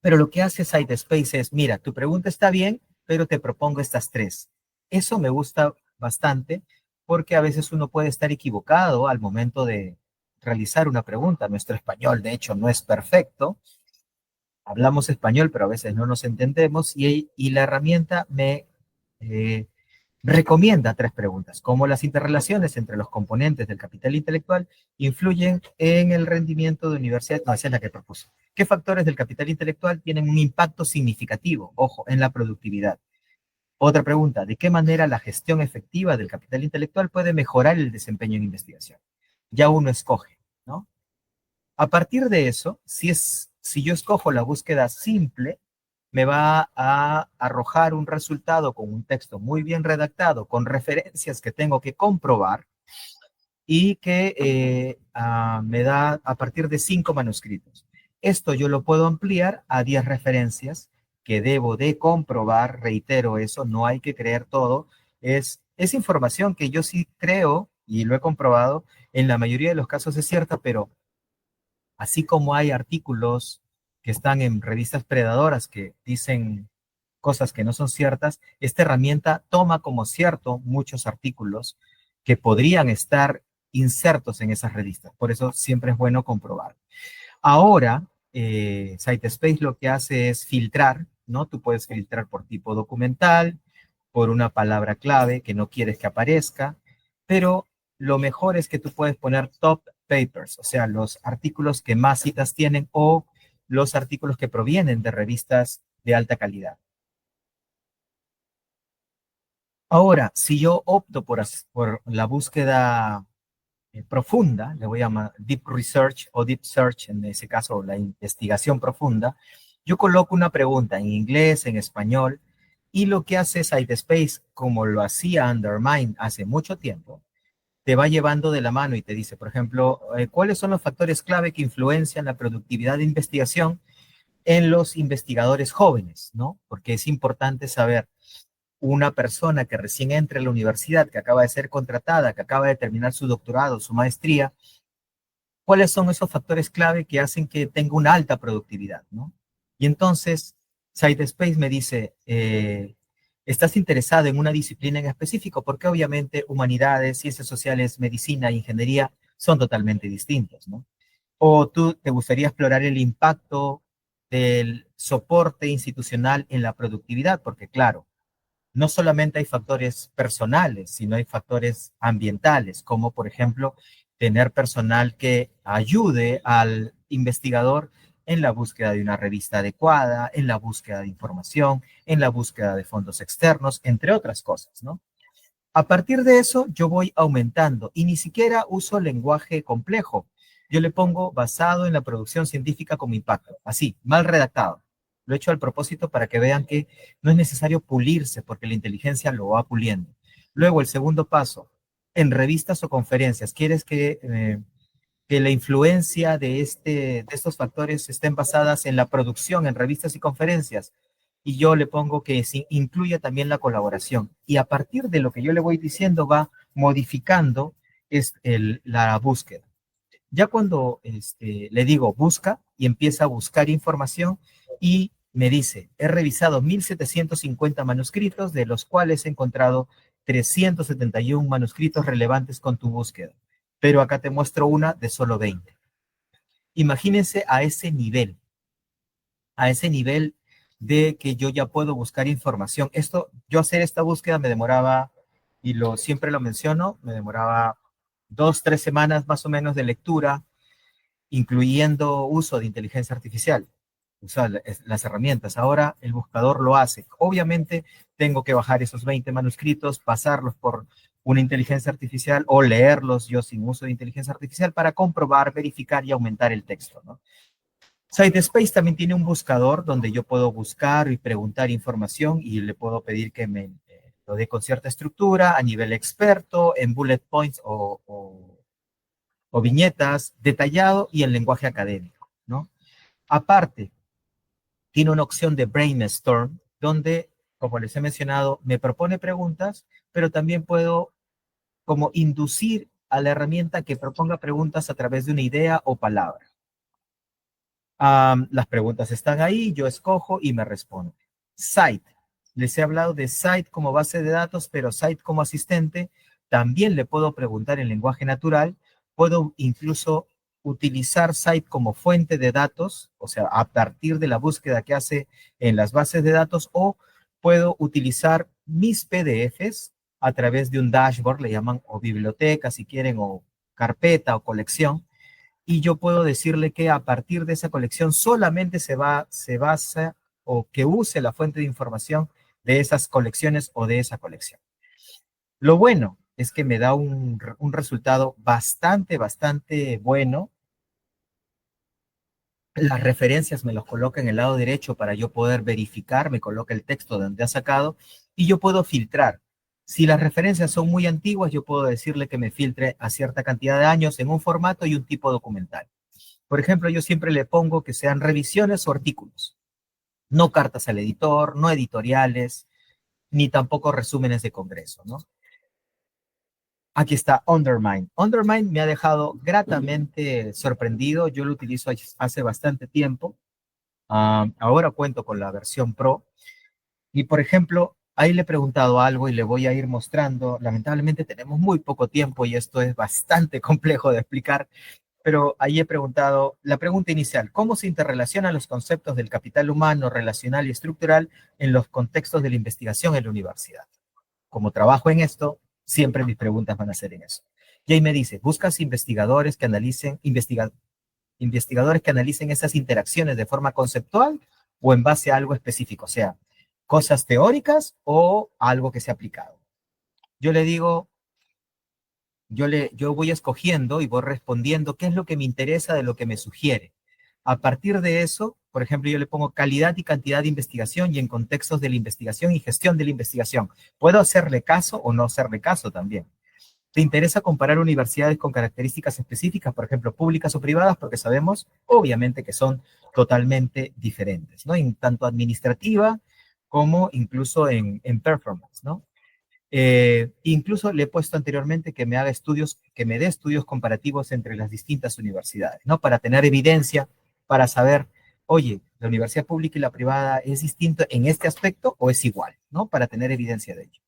pero lo que hace SiteSpace es, mira, tu pregunta está bien, pero te propongo estas tres. Eso me gusta bastante porque a veces uno puede estar equivocado al momento de realizar una pregunta. Nuestro español, de hecho, no es perfecto. Hablamos español, pero a veces no nos entendemos y la herramienta me eh, recomienda tres preguntas. ¿Cómo las interrelaciones entre los componentes del capital intelectual influyen en el rendimiento de universidades? No, esa es la que propuso. ¿Qué factores del capital intelectual tienen un impacto significativo, ojo, en la productividad? Otra pregunta, ¿de qué manera la gestión efectiva del capital intelectual puede mejorar el desempeño en investigación? Ya uno escoge, ¿no? A partir de eso, si yo escojo la búsqueda simple, me va a arrojar un resultado con un texto muy bien redactado, con referencias que tengo que comprobar y que me da a partir de 5 manuscritos. Esto yo lo puedo ampliar a 10 referencias que debo de comprobar, reitero eso, no hay que creer todo, es información que yo sí creo y lo he comprobado, en la mayoría de los casos es cierta, pero así como hay artículos que están en revistas predadoras que dicen cosas que no son ciertas, esta herramienta toma como cierto muchos artículos que podrían estar insertos en esas revistas. Por eso siempre es bueno comprobar. Ahora, SiteSpace lo que hace es filtrar, ¿no? Tú puedes filtrar por tipo documental, por una palabra clave que no quieres que aparezca, pero lo mejor es que tú puedes poner top papers, o sea, los artículos que más citas tienen o los artículos que provienen de revistas de alta calidad. Ahora, si yo opto por la búsqueda profunda, le voy a llamar Deep Research o Deep Search, en ese caso la investigación profunda, yo coloco una pregunta en inglés, en español, y lo que hace SiteSpace, como lo hacía Undermine hace mucho tiempo, te va llevando de la mano y te dice, por ejemplo, ¿cuáles son los factores clave que influencian la productividad de investigación en los investigadores jóvenes? ¿No? Porque es importante saber una persona que recién entra a la universidad, que acaba de ser contratada, que acaba de terminar su doctorado, su maestría, ¿cuáles son esos factores clave que hacen que tenga una alta productividad, ¿no? Y entonces, SiteSpace me dice, ¿estás interesado en una disciplina en específico? Porque obviamente humanidades, ciencias sociales, medicina, ingeniería son totalmente distintos, ¿no? O tú te gustaría explorar el impacto del soporte institucional en la productividad, porque claro, no solamente hay factores personales, sino hay factores ambientales, como por ejemplo tener personal que ayude al investigador en la búsqueda de una revista adecuada, en la búsqueda de información, en la búsqueda de fondos externos, entre otras cosas, ¿no? A partir de eso, yo voy aumentando y ni siquiera uso lenguaje complejo. Yo le pongo basado en la producción científica como impacto, así, mal redactado. Lo he hecho al propósito para que vean que no es necesario pulirse porque la inteligencia lo va puliendo. Luego, el segundo paso, en revistas o conferencias, ¿quieres que la influencia de estos factores estén basadas en la producción, en revistas y conferencias? Y yo le pongo que incluya también la colaboración. Y a partir de lo que yo le voy diciendo, va modificando la búsqueda. Ya cuando le digo busca y empieza a buscar información y me dice, he revisado 1750 manuscritos, de los cuales he encontrado 371 manuscritos relevantes con tu búsqueda, pero acá te muestro una de solo 20. Imagínense a ese nivel de que yo ya puedo buscar información. Yo hacer esta búsqueda me demoraba, y siempre lo menciono, me demoraba 2, 3 semanas más o menos de lectura, incluyendo uso de inteligencia artificial, usar las herramientas. Ahora el buscador lo hace. Obviamente tengo que bajar esos 20 manuscritos, pasarlos por una inteligencia artificial o leerlos yo sin uso de inteligencia artificial para comprobar, verificar y aumentar el texto, ¿no? SiteSpace también tiene un buscador donde yo puedo buscar y preguntar información y le puedo pedir que me lo dé con cierta estructura a nivel experto, en bullet points o viñetas, detallado y en lenguaje académico, ¿no? Aparte, tiene una opción de brainstorm donde, como les he mencionado, me propone preguntas, pero también puedo como inducir a la herramienta que proponga preguntas a través de una idea o palabra. Las preguntas están ahí, yo escojo y me responde. Site. Les he hablado de Site como base de datos, pero Site como asistente. También le puedo preguntar en lenguaje natural. Puedo incluso utilizar Site como fuente de datos, o sea, a partir de la búsqueda que hace en las bases de datos, o puedo utilizar mis PDFs a través de un dashboard, le llaman, o biblioteca si quieren, o carpeta o colección, y yo puedo decirle que a partir de esa colección solamente se basa o que use la fuente de información de esas colecciones o de esa colección. Lo bueno es que me da un resultado bastante bueno. Las referencias me los coloca en el lado derecho para yo poder verificar, me coloca el texto de donde ha sacado y yo puedo filtrar. Si las referencias son muy antiguas, yo puedo decirle que me filtre a cierta cantidad de años en un formato y un tipo documental. Por ejemplo, yo siempre le pongo que sean revisiones o artículos, no cartas al editor, no editoriales, ni tampoco resúmenes de congreso, ¿no? Aquí está Undermine. Undermine me ha dejado gratamente sorprendido. Yo lo utilizo hace bastante tiempo. Ahora cuento con la versión Pro. Y, por ejemplo, ahí le he preguntado algo y le voy a ir mostrando. Lamentablemente tenemos muy poco tiempo y esto es bastante complejo de explicar, pero ahí he preguntado la pregunta inicial: ¿cómo se interrelacionan los conceptos del capital humano, relacional y estructural en los contextos de la investigación en la universidad? Como trabajo en esto, siempre mis preguntas van a ser en eso. Y ahí me dice, ¿buscas investigadores que analicen esas interacciones de forma conceptual o en base a algo específico? O sea, cosas teóricas o algo que sea aplicado. Yo le digo, yo voy escogiendo y voy respondiendo qué es lo que me interesa de lo que me sugiere. A partir de eso, por ejemplo, yo le pongo calidad y cantidad de investigación y en contextos de la investigación y gestión de la investigación. Puedo hacerle caso o no hacerle caso también. ¿Te interesa comparar universidades con características específicas, por ejemplo, públicas o privadas? Porque sabemos, obviamente, que son totalmente diferentes, ¿no? En tanto administrativa como incluso en performance, ¿no? Incluso le he puesto anteriormente que me haga estudios, que me dé estudios comparativos entre las distintas universidades, ¿no? Para tener evidencia, para saber, oye, la universidad pública y la privada es distinto en este aspecto o es igual, ¿no? Para tener evidencia de ello.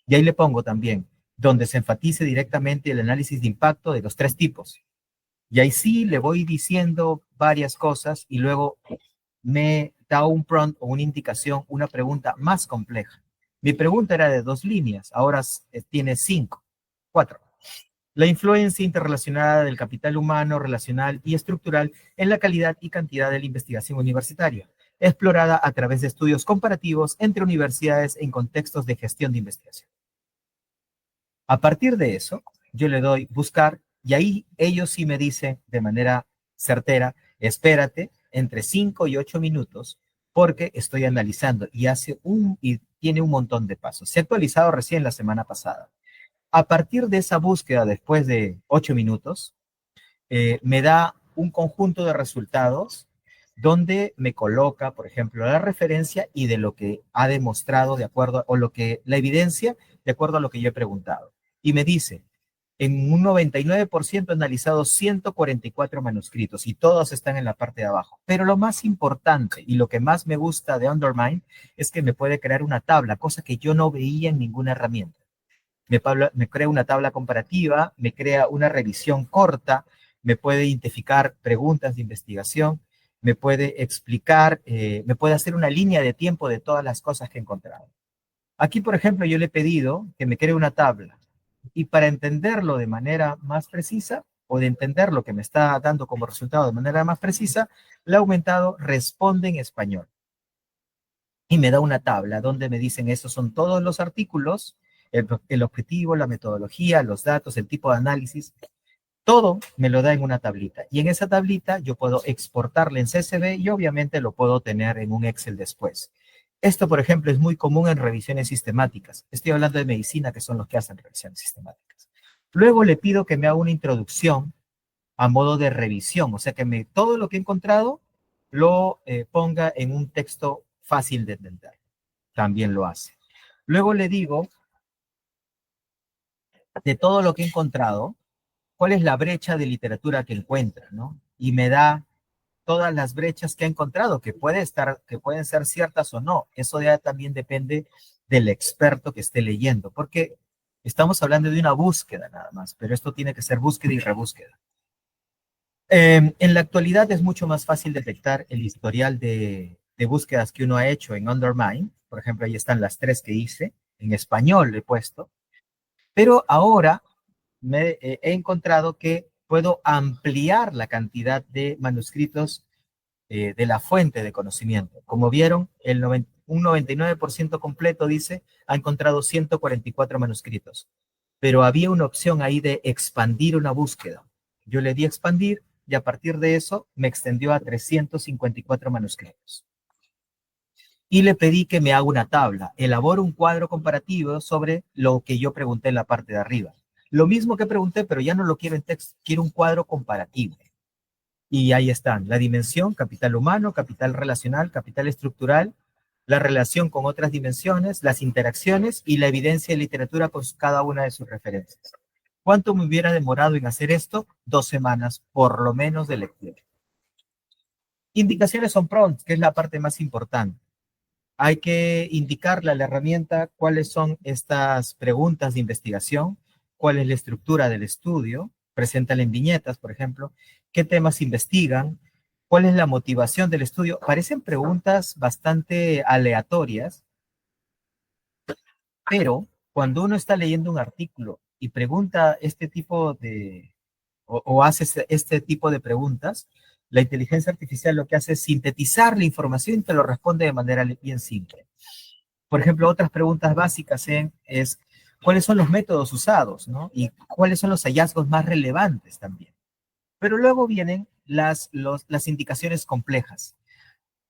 Y ahí le pongo también donde se enfatice directamente el análisis de impacto de los 3 tipos. Y ahí sí le voy diciendo varias cosas y luego me da un prompt o una indicación, una pregunta más compleja. Mi pregunta era de 2 líneas, ahora tiene 5, 4. La influencia interrelacionada del capital humano, relacional y estructural en la calidad y cantidad de la investigación universitaria, explorada a través de estudios comparativos entre universidades en contextos de gestión de investigación. A partir de eso, yo le doy buscar y ahí ellos sí me dicen de manera certera, espérate entre 5 y 8 minutos porque estoy analizando y tiene un montón de pasos. Se ha actualizado recién la semana pasada. A partir de esa búsqueda, después de 8 minutos, me da un conjunto de resultados donde me coloca, por ejemplo, la referencia y de lo que ha demostrado de acuerdo, o lo que, la evidencia de acuerdo a lo que yo he preguntado. Y me dice, en un 99% he analizado 144 manuscritos y todos están en la parte de abajo. Pero lo más importante y lo que más me gusta de Undermine es que me puede crear una tabla, cosa que yo no veía en ninguna herramienta. Me crea una tabla comparativa, me crea una revisión corta, me puede identificar preguntas de investigación, me puede explicar, me puede hacer una línea de tiempo de todas las cosas que he encontrado. Aquí, por ejemplo, yo le he pedido que me cree una tabla y para entenderlo de manera más precisa o de entender lo que me está dando como resultado de manera más precisa, le he aumentado responde en español y me da una tabla donde me dicen esos son todos los artículos, el objetivo, la metodología, los datos, el tipo de análisis, todo me lo da en una tablita. Y en esa tablita yo puedo exportarle en CSV y obviamente lo puedo tener en un Excel después. Esto, por ejemplo, es muy común en revisiones sistemáticas. Estoy hablando de medicina, que son los que hacen revisiones sistemáticas. Luego le pido que me haga una introducción a modo de revisión, o sea que todo lo que he encontrado lo ponga en un texto fácil de entender. También lo hace. Luego le digo, de todo lo que he encontrado, cuál es la brecha de literatura que encuentra, ¿no? Y me da todas las brechas que ha encontrado, que pueden ser ciertas o no. Eso ya también depende del experto que esté leyendo, porque estamos hablando de una búsqueda nada más, pero esto tiene que ser búsqueda y rebúsqueda. En la actualidad es mucho más fácil detectar el historial de búsquedas que uno ha hecho en Undermine. Por ejemplo, ahí están las 3 que hice. En español le he puesto. Pero ahora he encontrado que puedo ampliar la cantidad de manuscritos de la fuente de conocimiento. Como vieron, un 99% completo dice, ha encontrado 144 manuscritos. Pero había una opción ahí de expandir una búsqueda. Yo le di expandir y a partir de eso me extendió a 354 manuscritos. Y le pedí que me haga una tabla, elabore un cuadro comparativo sobre lo que yo pregunté en la parte de arriba. Lo mismo que pregunté, pero ya no lo quiero en texto, quiero un cuadro comparativo. Y ahí están, la dimensión, capital humano, capital relacional, capital estructural, la relación con otras dimensiones, las interacciones y la evidencia de literatura con cada una de sus referencias. ¿Cuánto me hubiera demorado en hacer esto? 2 semanas, por lo menos, de lectura. Indicaciones son prompts, que es la parte más importante. Hay que indicarle a la herramienta cuáles son estas preguntas de investigación, cuál es la estructura del estudio, preséntale en viñetas, por ejemplo, qué temas investigan, cuál es la motivación del estudio. Parecen preguntas bastante aleatorias, pero cuando uno está leyendo un artículo y pregunta este tipo de, o hace este tipo de preguntas, la inteligencia artificial lo que hace es sintetizar la información y te lo responde de manera bien simple. Por ejemplo, otras preguntas básicas es cuáles son los métodos usados, ¿no? Y cuáles son los hallazgos más relevantes también. Pero luego vienen las indicaciones complejas.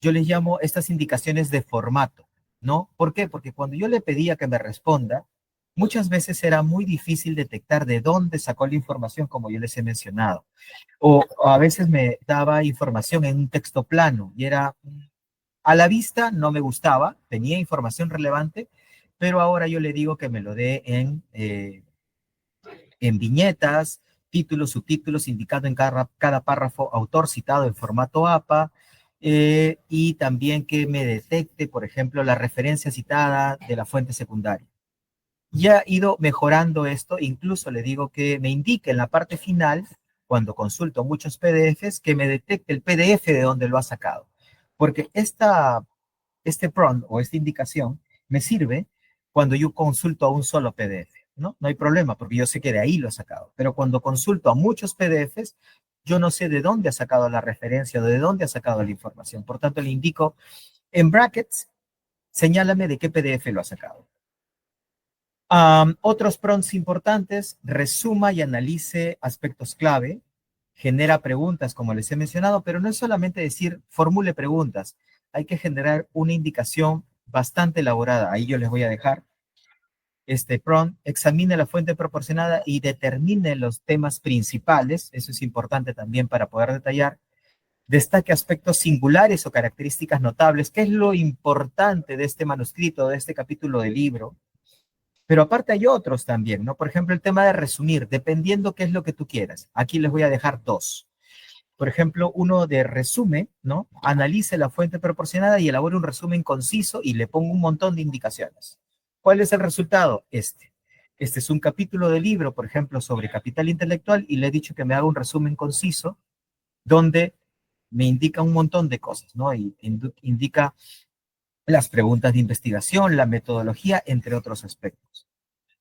Yo les llamo estas indicaciones de formato, ¿no? ¿Por qué? Porque cuando yo le pedía que me responda, muchas veces era muy difícil detectar de dónde sacó la información, como yo les he mencionado. O a veces me daba información en un texto plano y era a la vista no me gustaba, tenía información relevante, pero ahora yo le digo que me lo dé en viñetas, títulos, subtítulos, indicado en cada párrafo, autor citado en formato APA, y también que me detecte, por ejemplo, la referencia citada de la fuente secundaria. Ya he ido mejorando esto, incluso le digo que me indique en la parte final, cuando consulto muchos PDFs, que me detecte el PDF de donde lo ha sacado. Porque este prompt o esta indicación me sirve cuando yo consulto a un solo PDF, ¿no? No hay problema porque yo sé que de ahí lo ha sacado. Pero cuando consulto a muchos PDFs, yo no sé de dónde ha sacado la referencia o de dónde ha sacado la información. Por tanto, le indico en brackets, señálame de qué PDF lo ha sacado. Otros prompts importantes, resuma y analice aspectos clave, genera preguntas, como les he mencionado, pero no es solamente decir formule preguntas. hay que generar una indicación bastante elaborada. Ahí yo les voy a dejar este prompt, examine la fuente proporcionada y determine los temas principales. Eso es importante también para poder detallar. Destaque aspectos singulares o características notables. ¿Qué es lo importante de este manuscrito, de este capítulo del libro? Pero aparte hay otros también, ¿no? Por ejemplo, el tema de resumir, dependiendo qué es lo que tú quieras. Aquí les voy a dejar dos. Por ejemplo, uno de resumen, ¿no? Analice la fuente proporcionada y elabore un resumen conciso y le pongo un montón de indicaciones. ¿Cuál es el resultado? Este es un capítulo de libro, por ejemplo, sobre capital intelectual y le he dicho que me haga un resumen conciso donde me indica un montón de cosas, ¿no? Y indica las preguntas de investigación, la metodología, entre otros aspectos.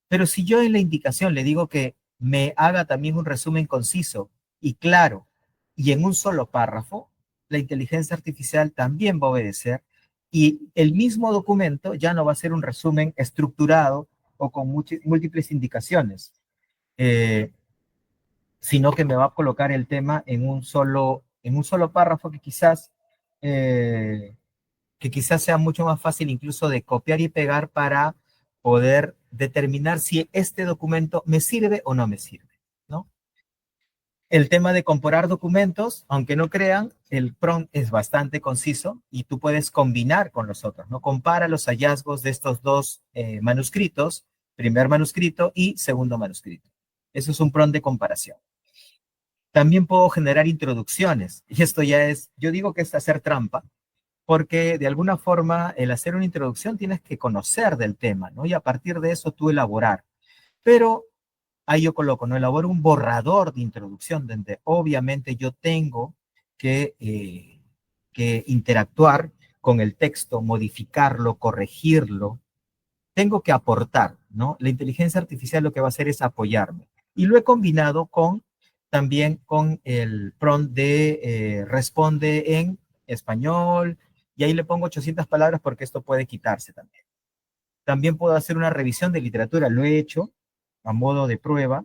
Pero si yo en la indicación le digo que me haga también un resumen conciso y claro y en un solo párrafo, la inteligencia artificial también va a obedecer y el mismo documento ya no va a ser un resumen estructurado o con múltiples indicaciones, eh, sino que me va a colocar el tema en un solo párrafo que quizás sea mucho más fácil incluso de copiar y pegar para poder determinar si este documento me sirve o no me sirve, ¿no? El tema de comparar documentos, aunque no crean, el prompt es bastante conciso y tú puedes combinar con los otros, ¿no? Compara los hallazgos de estos dos manuscritos, primer manuscrito y segundo manuscrito. Eso es un prompt de comparación. También puedo generar introducciones y esto ya es, yo digo que es hacer trampa, porque de alguna forma el hacer una introducción tienes que conocer del tema, ¿no? Y a partir de eso tú elaborar. Pero ahí yo coloco, ¿no? Elaboro un borrador de introducción donde obviamente yo tengo que interactuar con el texto, modificarlo, corregirlo. Tengo que aportar, ¿no? La inteligencia artificial lo que va a hacer es apoyarme. Y lo he combinado también con el prompt de responde en español, y ahí le pongo 800 palabras porque esto puede quitarse también. También puedo hacer una revisión de literatura, lo he hecho a modo de prueba,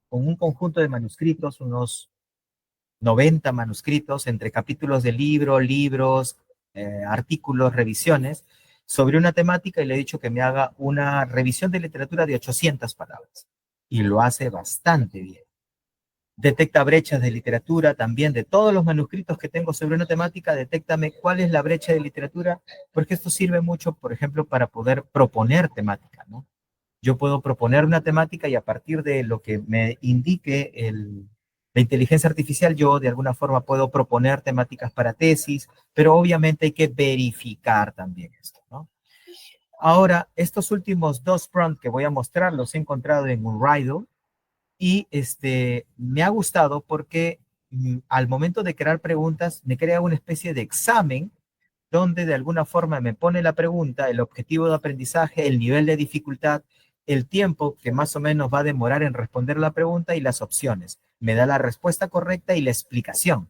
con un conjunto de manuscritos, unos 90 manuscritos entre capítulos de libro, libros, artículos, revisiones, sobre una temática y le he dicho que me haga una revisión de literatura de 800 palabras. Y lo hace bastante bien. Detecta brechas de literatura también, de todos los manuscritos que tengo sobre una temática, detéctame cuál es la brecha de literatura, porque esto sirve mucho, por ejemplo, para poder proponer temática, ¿no? Yo puedo proponer una temática y a partir de lo que me indique la inteligencia artificial, yo de alguna forma puedo proponer temáticas para tesis, pero obviamente hay que verificar también esto, ¿no? Ahora, estos últimos dos prompts que voy a mostrar los he encontrado en Unrido y me ha gustado porque al momento de crear preguntas me crea una especie de examen donde de alguna forma me pone la pregunta, el objetivo de aprendizaje, el nivel de dificultad, el tiempo que más o menos va a demorar en responder la pregunta y las opciones. Me da la respuesta correcta y la explicación.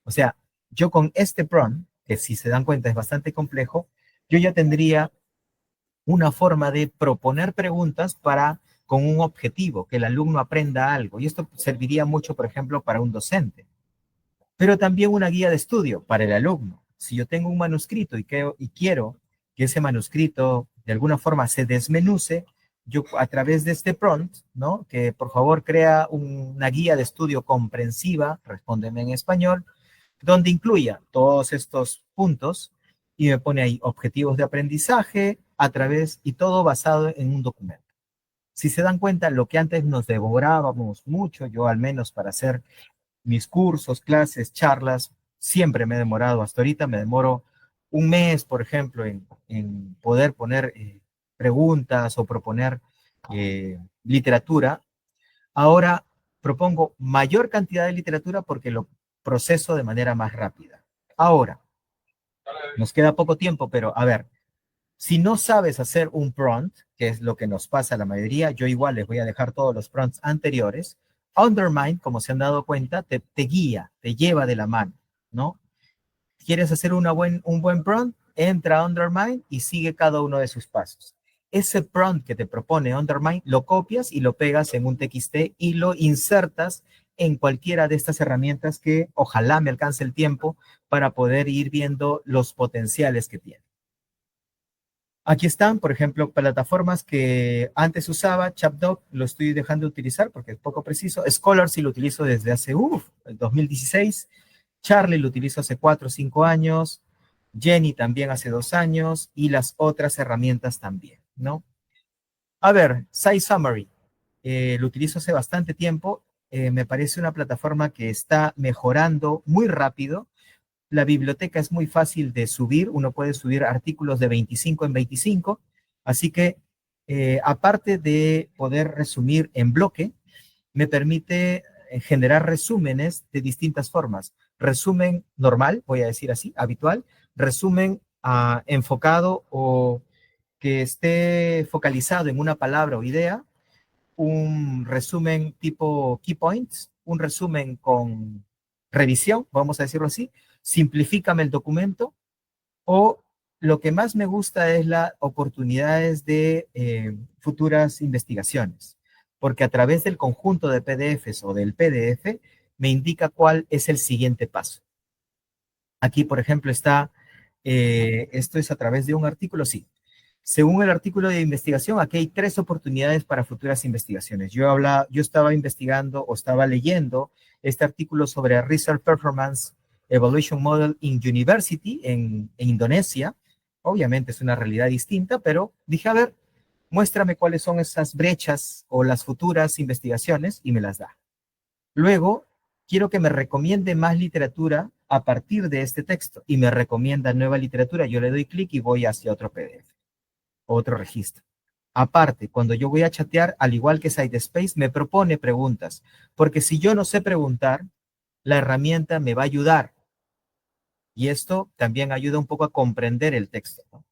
O sea, yo con este prompt, que si se dan cuenta es bastante complejo, yo ya tendría una forma de proponer preguntas con un objetivo, que el alumno aprenda algo. Y esto serviría mucho, por ejemplo, para un docente, pero también una guía de estudio para el alumno. Si yo tengo un manuscrito y quiero que ese manuscrito de alguna forma se desmenuce, yo a través de este prompt, ¿no? Que por favor crea una guía de estudio comprensiva, respóndeme en español, donde incluya todos estos puntos y me pone ahí objetivos de aprendizaje a través y todo basado en un documento. Si se dan cuenta, lo que antes nos devorábamos mucho, yo al menos para hacer mis cursos, clases, charlas, siempre me he demorado, hasta ahorita me demoro un mes, por ejemplo, en poder poner preguntas o proponer literatura. Ahora propongo mayor cantidad de literatura porque lo proceso de manera más rápida. Ahora, nos queda poco tiempo, pero a ver, si no sabes hacer un prompt, que es lo que nos pasa a la mayoría, yo igual les voy a dejar todos los prompts anteriores. Undermine, como se han dado cuenta, te guía, te lleva de la mano, ¿no? ¿Quieres hacer un buen prompt? Entra a Undermine y sigue cada uno de sus pasos. Ese prompt que te propone Undermine, lo copias y lo pegas en un TXT y lo insertas en cualquiera de estas herramientas que ojalá me alcance el tiempo para poder ir viendo los potenciales que tiene. Aquí están, por ejemplo, plataformas que antes usaba, ChapDoc lo estoy dejando de utilizar porque es poco preciso. Scholar sí lo utilizo desde hace, el 2016. Charlie lo utilizo hace 4 o 5 años. Jenny también hace 2 años. Y las otras herramientas también, ¿no? A ver, SciSummary. Lo utilizo hace bastante tiempo. Me parece una plataforma que está mejorando muy rápido. La biblioteca es muy fácil de subir, uno puede subir artículos de 25 en 25, así que aparte de poder resumir en bloque, me permite generar resúmenes de distintas formas. Resumen normal, voy a decir así, habitual, resumen enfocado o que esté focalizado en una palabra o idea, un resumen tipo key points, un resumen con revisión, vamos a decirlo así, simplifícame el documento, o lo que más me gusta es las oportunidades de futuras investigaciones, porque a través del conjunto de PDFs o del PDF me indica cuál es el siguiente paso. Aquí, por ejemplo, está, esto es a través de un artículo, sí. Según el artículo de investigación, aquí hay 3 oportunidades para futuras investigaciones. Yo estaba investigando o estaba leyendo este artículo sobre Research Performance Evaluation Model in University en Indonesia. Obviamente es una realidad distinta, pero dije, a ver, muéstrame cuáles son esas brechas o las futuras investigaciones y me las da. Luego, quiero que me recomiende más literatura a partir de este texto y me recomienda nueva literatura. Yo le doy clic y voy hacia otro PDF, otro registro. Aparte, cuando yo voy a chatear, al igual que SiteSpace, me propone preguntas, porque si yo no sé preguntar, la herramienta me va a ayudar. Y esto también ayuda un poco a comprender el texto, ¿no?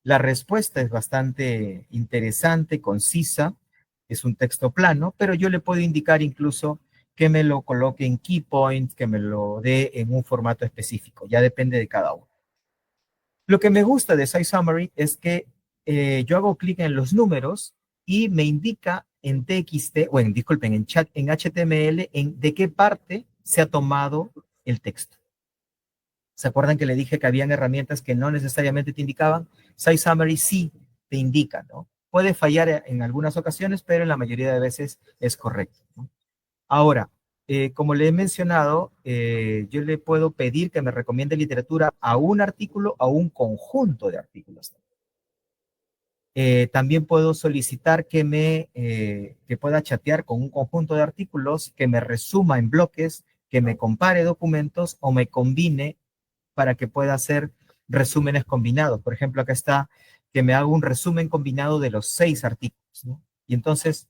La respuesta es bastante interesante, concisa, es un texto plano, pero yo le puedo indicar incluso que me lo coloque en key points, que me lo dé en un formato específico, ya depende de cada uno. Lo que me gusta de SciSummary es que yo hago clic en los números y me indica en TXT, o disculpen, en chat, en HTML, en de qué parte se ha tomado el texto. ¿Se acuerdan que le dije que habían herramientas que no necesariamente te indicaban? SciSummary sí te indica, ¿no? Puede fallar en algunas ocasiones, pero en la mayoría de veces es correcto, ¿no? Ahora, como le he mencionado, yo le puedo pedir que me recomiende literatura a un artículo, a un conjunto de artículos. También puedo solicitar que pueda chatear con un conjunto de artículos, que me resuma en bloques, que me compare documentos o me combine para que pueda hacer resúmenes combinados. Por ejemplo, acá está que me haga un resumen combinado de los 6 artículos, ¿no? Y entonces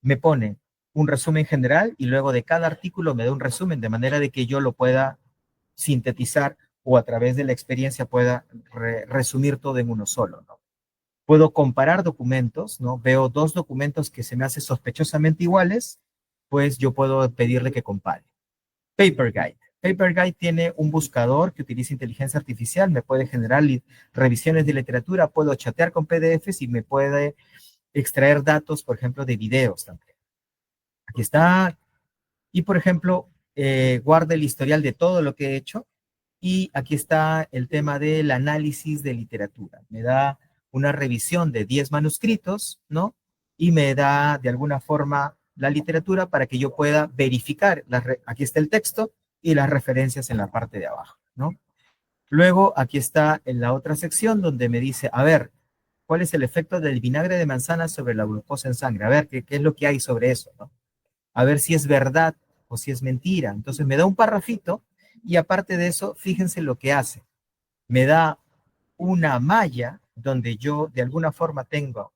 me pone un resumen general y luego de cada artículo me da un resumen de manera de que yo lo pueda sintetizar o a través de la experiencia pueda resumir todo en uno solo, ¿no? Puedo comparar documentos, ¿no? Veo 2 documentos que se me hacen sospechosamente iguales, pues yo puedo pedirle que compare. Paper Guide. Paper Guide tiene un buscador que utiliza inteligencia artificial, me puede generar revisiones de literatura, puedo chatear con PDFs y me puede extraer datos, por ejemplo, de videos también. Aquí está. Y, por ejemplo, guarda el historial de todo lo que he hecho. Y aquí está el tema del análisis de literatura. Me da una revisión de 10 manuscritos, ¿no? Y me da de alguna forma la literatura para que yo pueda verificar. Aquí está el texto y las referencias en la parte de abajo, ¿no? Luego, aquí está en la otra sección donde me dice, a ver, ¿cuál es el efecto del vinagre de manzana sobre la glucosa en sangre? A ver, ¿qué es lo que hay sobre eso, ¿no? A ver si es verdad o si es mentira. Entonces me da un parrafito y aparte de eso, fíjense lo que hace. Me da una malla donde yo de alguna forma tengo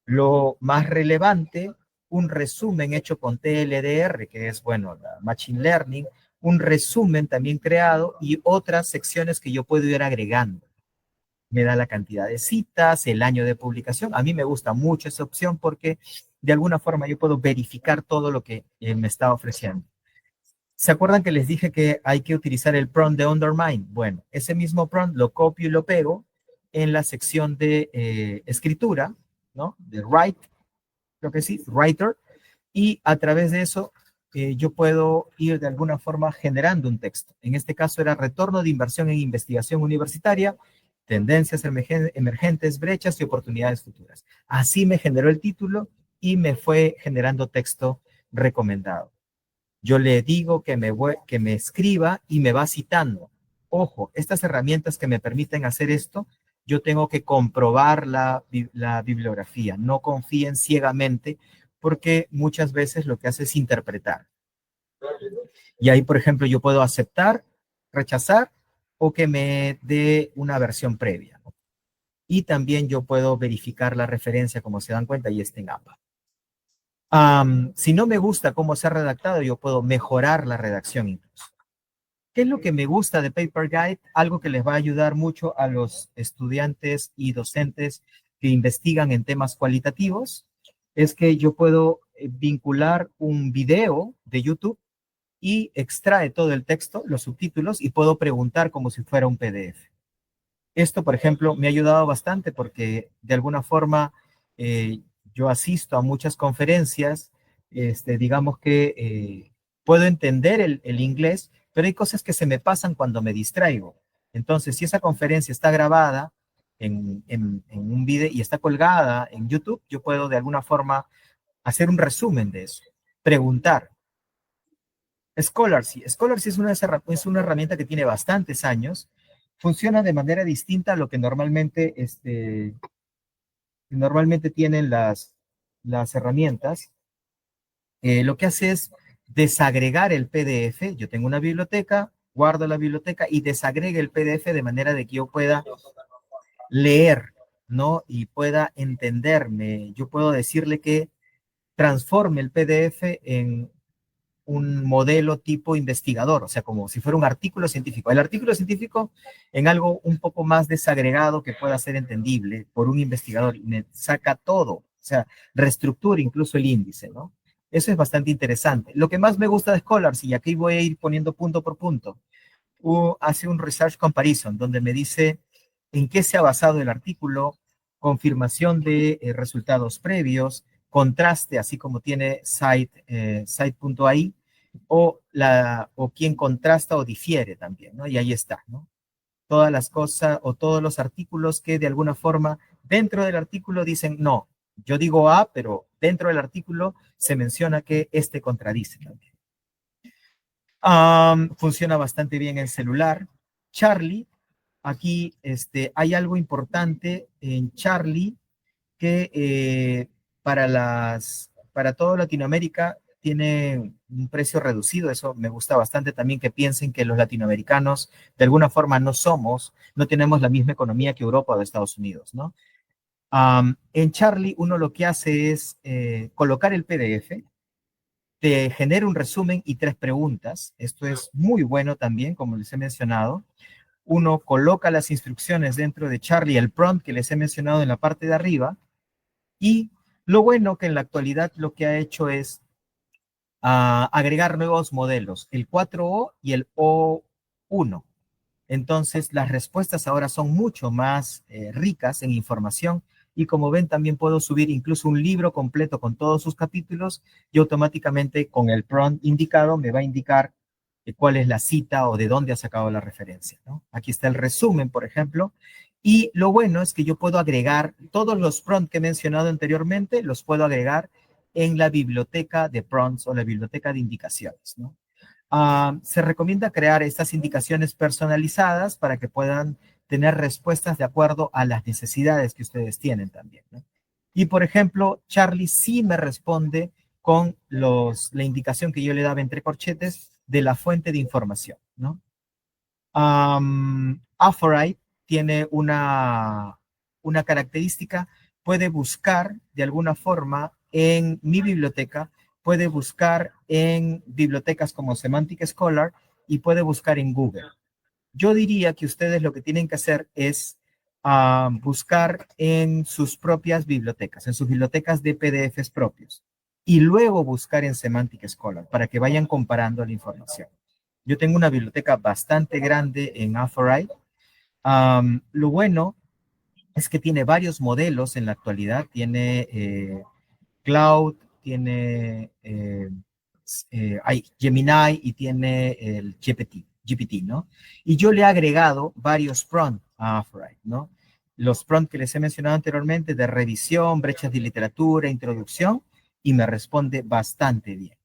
lo más relevante, un resumen hecho con TLDR, que es, bueno, la Machine Learning, un resumen también creado y otras secciones que yo puedo ir agregando. Me da la cantidad de citas, el año de publicación. A mí me gusta mucho esa opción porque de alguna forma yo puedo verificar todo lo que me está ofreciendo. ¿Se acuerdan que les dije que hay que utilizar el prompt de Undermine? Bueno, ese mismo prompt lo copio y lo pego en la sección de escritura, ¿no? De Write, creo que sí, Writer, y a través de eso yo puedo ir de alguna forma generando un texto. En este caso era retorno de inversión en investigación universitaria, tendencias emergentes, brechas y oportunidades futuras. Así me generó el título y me fue generando texto recomendado. Yo le digo que me escriba y me va citando. Ojo, estas herramientas que me permiten hacer esto, yo tengo que comprobar la bibliografía. No confíen ciegamente porque muchas veces lo que hace es interpretar. Y ahí, por ejemplo, yo puedo aceptar, rechazar o que me dé una versión previa. Y también yo puedo verificar la referencia, como se dan cuenta, y está en APA. Si no me gusta cómo se ha redactado, yo puedo mejorar la redacción incluso. ¿Qué es lo que me gusta de Paper Guide? Algo que les va a ayudar mucho a los estudiantes y docentes que investigan en temas cualitativos, es que yo puedo vincular un video de YouTube y extrae todo el texto, los subtítulos, y puedo preguntar como si fuera un PDF. Esto, por ejemplo, me ha ayudado bastante porque de alguna forma eh, yo asisto a muchas conferencias, digamos que puedo entender el inglés, pero hay cosas que se me pasan cuando me distraigo. Entonces, si esa conferencia está grabada en un video y está colgada en YouTube, yo puedo de alguna forma hacer un resumen de eso, preguntar. Scholarcy. Scholarcy es una herramienta que tiene bastantes años. Funciona de manera distinta a lo que normalmente tienen las herramientas. Lo que hace es desagregar el PDF. Yo tengo una biblioteca, guardo la biblioteca y desagrega el PDF de manera de que yo pueda leer, ¿no? Y pueda entenderme. Yo puedo decirle que transforme el PDF en un modelo tipo investigador, o sea, como si fuera un artículo científico. El artículo científico en algo un poco más desagregado que pueda ser entendible por un investigador y me saca todo, o sea, reestructura incluso el índice, ¿no? Eso es bastante interesante. Lo que más me gusta de Scholars, y aquí voy a ir poniendo punto por punto, hace un research comparison donde me dice en qué se ha basado el artículo, confirmación de resultados previos, contraste, así como tiene site.ai, o quién contrasta o difiere también, ¿no? Y ahí está, ¿no? Todas las cosas o todos los artículos que de alguna forma dentro del artículo dicen, no, yo digo A, pero dentro del artículo se menciona que este contradice también. Funciona bastante bien en celular. Charlie, aquí hay algo importante en Charlie que para toda Latinoamérica tiene un precio reducido. Eso me gusta bastante también que piensen que los latinoamericanos de alguna forma no tenemos la misma economía que Europa o de Estados Unidos, ¿no? En Charlie uno lo que hace es colocar el PDF, te genera un resumen y 3 preguntas. Esto es muy bueno también, como les he mencionado. Uno coloca las instrucciones dentro de Charlie, el prompt que les he mencionado en la parte de arriba, y lo bueno que en la actualidad lo que ha hecho es agregar nuevos modelos, el 4O y el O1. Entonces, las respuestas ahora son mucho más ricas en información y como ven, también puedo subir incluso un libro completo con todos sus capítulos y automáticamente con el prompt indicado me va a indicar cuál es la cita o de dónde ha sacado la referencia, ¿no? Aquí está el resumen, por ejemplo. Y lo bueno es que yo puedo agregar todos los prompts que he mencionado anteriormente, los puedo agregar en la biblioteca de prompts o la biblioteca de indicaciones, ¿no? Se recomienda crear estas indicaciones personalizadas para que puedan tener respuestas de acuerdo a las necesidades que ustedes tienen también, ¿no? Y por ejemplo, Charlie sí me responde con la indicación que yo le daba entre corchetes de la fuente de información, ¿no? Aforite tiene una característica, puede buscar de alguna forma en mi biblioteca, puede buscar en bibliotecas como Semantic Scholar y puede buscar en Google. Yo diría que ustedes lo que tienen que hacer es buscar en sus propias bibliotecas, en sus bibliotecas de PDFs propios, y luego buscar en Semantic Scholar para que vayan comparando la información. Yo tengo una biblioteca bastante grande en Aforite. Lo bueno es que tiene varios modelos en la actualidad. Tiene Cloud, tiene hay Gemini y tiene el GPT, ¿no? Y yo le he agregado varios prompts a Ahrefs, ¿no? Los prompts que les he mencionado anteriormente de revisión, brechas de literatura, introducción, y me responde bastante bien.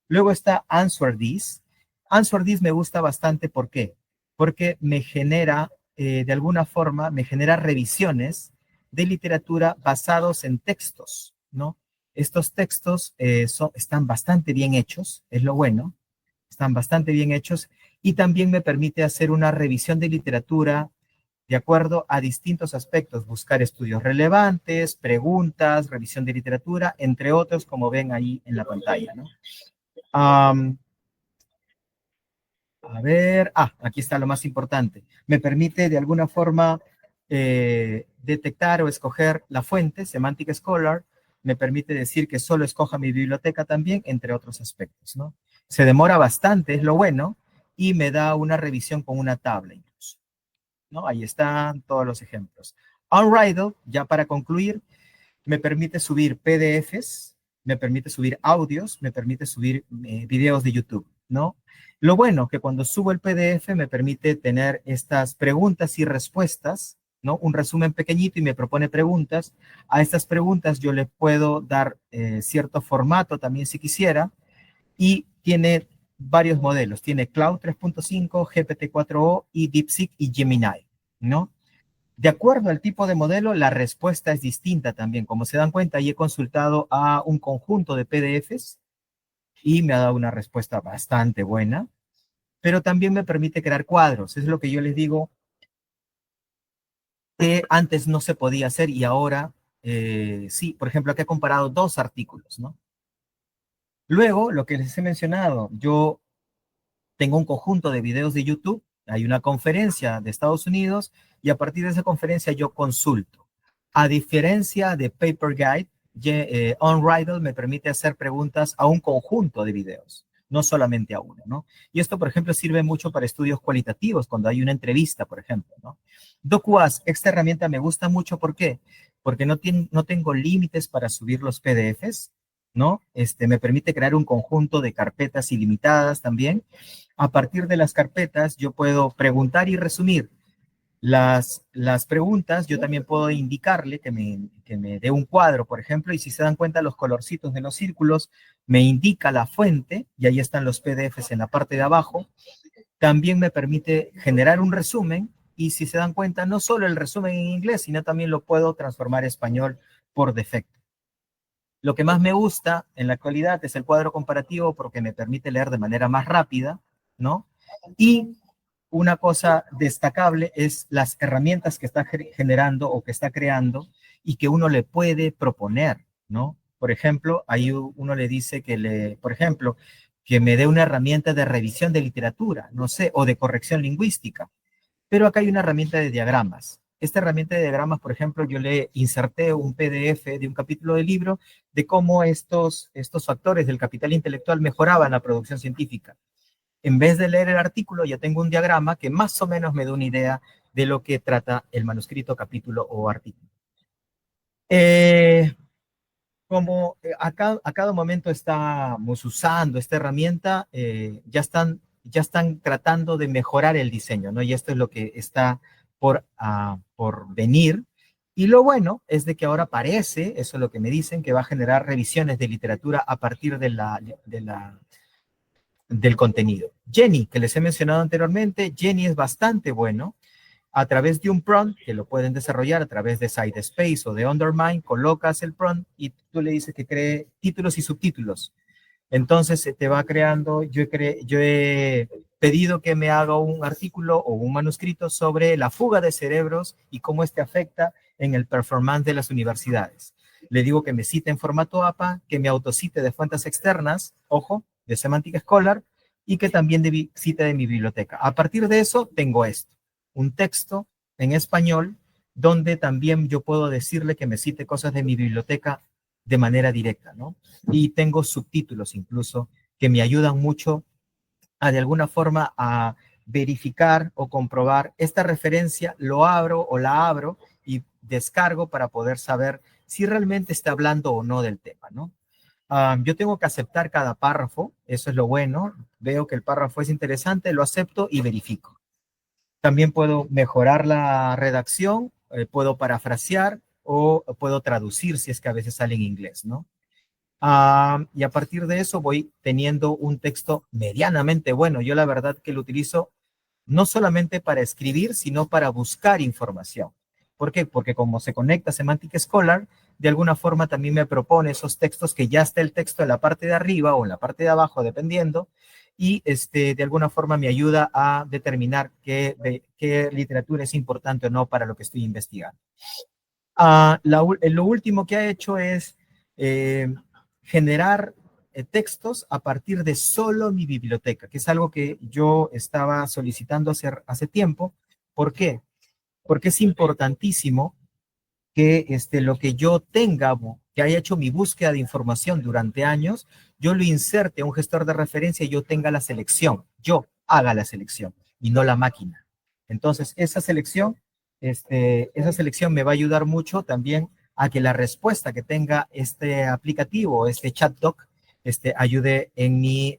Luego está Answer This. Answer This me gusta bastante, ¿por qué? Porque me genera, de alguna forma, me genera revisiones de literatura basados en textos, ¿no? Estos textos están bastante bien hechos, es lo bueno, están bastante bien hechos y también me permite hacer una revisión de literatura de acuerdo a distintos aspectos, buscar estudios relevantes, preguntas, revisión de literatura, entre otros, como ven ahí en la pantalla, ¿no? A ver, aquí está lo más importante. Me permite de alguna forma detectar o escoger la fuente, Semantic Scholar, me permite decir que solo escoja mi biblioteca también, entre otros aspectos, ¿no? Se demora bastante, es lo bueno, y me da una revisión con una tabla incluso, ¿no? Ahí están todos los ejemplos. Unriddle, ya para concluir, me permite subir PDFs, me permite subir audios, me permite subir videos de YouTube, ¿no? Lo bueno que cuando subo el PDF me permite tener estas preguntas y respuestas, ¿no? Un resumen pequeñito y me propone preguntas. A estas preguntas yo le puedo dar cierto formato también si quisiera y tiene varios modelos. Tiene Cloud 3.5, GPT-4o y DeepSeek y Gemini, ¿no? De acuerdo al tipo de modelo, la respuesta es distinta también. Como se dan cuenta, ahí he consultado a un conjunto de PDFs y me ha dado una respuesta bastante buena, pero también me permite crear cuadros. Es lo que yo les digo que antes no se podía hacer y ahora sí. Por ejemplo, aquí he comparado dos artículos, ¿no? Luego, lo que les he mencionado, yo tengo un conjunto de videos de YouTube, hay una conferencia de Estados Unidos y a partir de esa conferencia yo consulto. A diferencia de Paper Guide, OnRidle me permite hacer preguntas a un conjunto de videos, no solamente a uno, ¿no? Y esto, por ejemplo, sirve mucho para estudios cualitativos, cuando hay una entrevista, por ejemplo, ¿no? DocuWaz, esta herramienta me gusta mucho, ¿por qué? Porque no tengo límites para subir los PDFs, ¿no? Me permite crear un conjunto de carpetas ilimitadas también. A partir de las carpetas, yo puedo preguntar y resumir las preguntas. Yo también puedo indicarle que me dé un cuadro, por ejemplo, y si se dan cuenta, los colorcitos de los círculos me indica la fuente, y ahí están los PDFs en la parte de abajo. También me permite generar un resumen, y si se dan cuenta, no solo el resumen en inglés, sino también lo puedo transformar a español por defecto. Lo que más me gusta en la actualidad es el cuadro comparativo porque me permite leer de manera más rápida, ¿no? Y una cosa destacable es las herramientas que está generando o que está creando y que uno le puede proponer, ¿no? Por ejemplo, ahí uno le dice por ejemplo, que me dé una herramienta de revisión de literatura, no sé, o de corrección lingüística. Pero acá hay una herramienta de diagramas. Esta herramienta de diagramas, por ejemplo, yo le inserté un PDF de un capítulo del libro de cómo estos factores del capital intelectual mejoraban la producción científica. En vez de leer el artículo, ya tengo un diagrama que más o menos me da una idea de lo que trata el manuscrito, capítulo o artículo. Como a cada momento estamos usando esta herramienta, ya están tratando de mejorar el diseño, ¿no? Y esto es lo que está por venir. Y lo bueno es de que ahora parece, eso es lo que me dicen, que va a generar revisiones de literatura a partir del contenido. Jenny, que les he mencionado anteriormente, Jenny es bastante bueno. A través de un prompt que lo pueden desarrollar a través de SideSpace o de Undermine, colocas el prompt y tú le dices que cree títulos y subtítulos. Entonces se te va creando. Yo he pedido que me haga un artículo o un manuscrito sobre la fuga de cerebros y cómo este afecta en el performance de las universidades. Le digo que me cite en formato APA, que me autocite de fuentes externas, ojo, de Semantic Scholar, y que también cite de mi biblioteca. A partir de eso tengo esto, un texto en español donde también yo puedo decirle que me cite cosas de mi biblioteca de manera directa, ¿no? Y tengo subtítulos incluso que me ayudan mucho de alguna forma a verificar o comprobar esta referencia. Lo abro o la abro y descargo para poder saber si realmente está hablando o no del tema, ¿no? Yo tengo que aceptar cada párrafo, eso es lo bueno. Veo que el párrafo es interesante, lo acepto y verifico. También puedo mejorar la redacción, puedo parafrasear o puedo traducir si es que a veces sale en inglés, ¿no? Y a partir de eso voy teniendo un texto medianamente bueno. Yo la verdad que lo utilizo no solamente para escribir, sino para buscar información. ¿Por qué? Porque como se conecta Semantic Scholar, de alguna forma también me propone esos textos que ya está el texto en la parte de arriba o en la parte de abajo, dependiendo, y de alguna forma me ayuda a determinar qué literatura es importante o no para lo que estoy investigando. Lo último que ha hecho es eh, generar textos a partir de solo mi biblioteca, que es algo que yo estaba solicitando hace tiempo. ¿Por qué? Porque es importantísimo que lo que yo tenga, que haya hecho mi búsqueda de información durante años, yo lo inserte a un gestor de referencia y yo tenga la selección, yo haga la selección y no la máquina. Entonces, esa selección me va a ayudar mucho también a que la respuesta que tenga este aplicativo, este chat doc, ayude en mi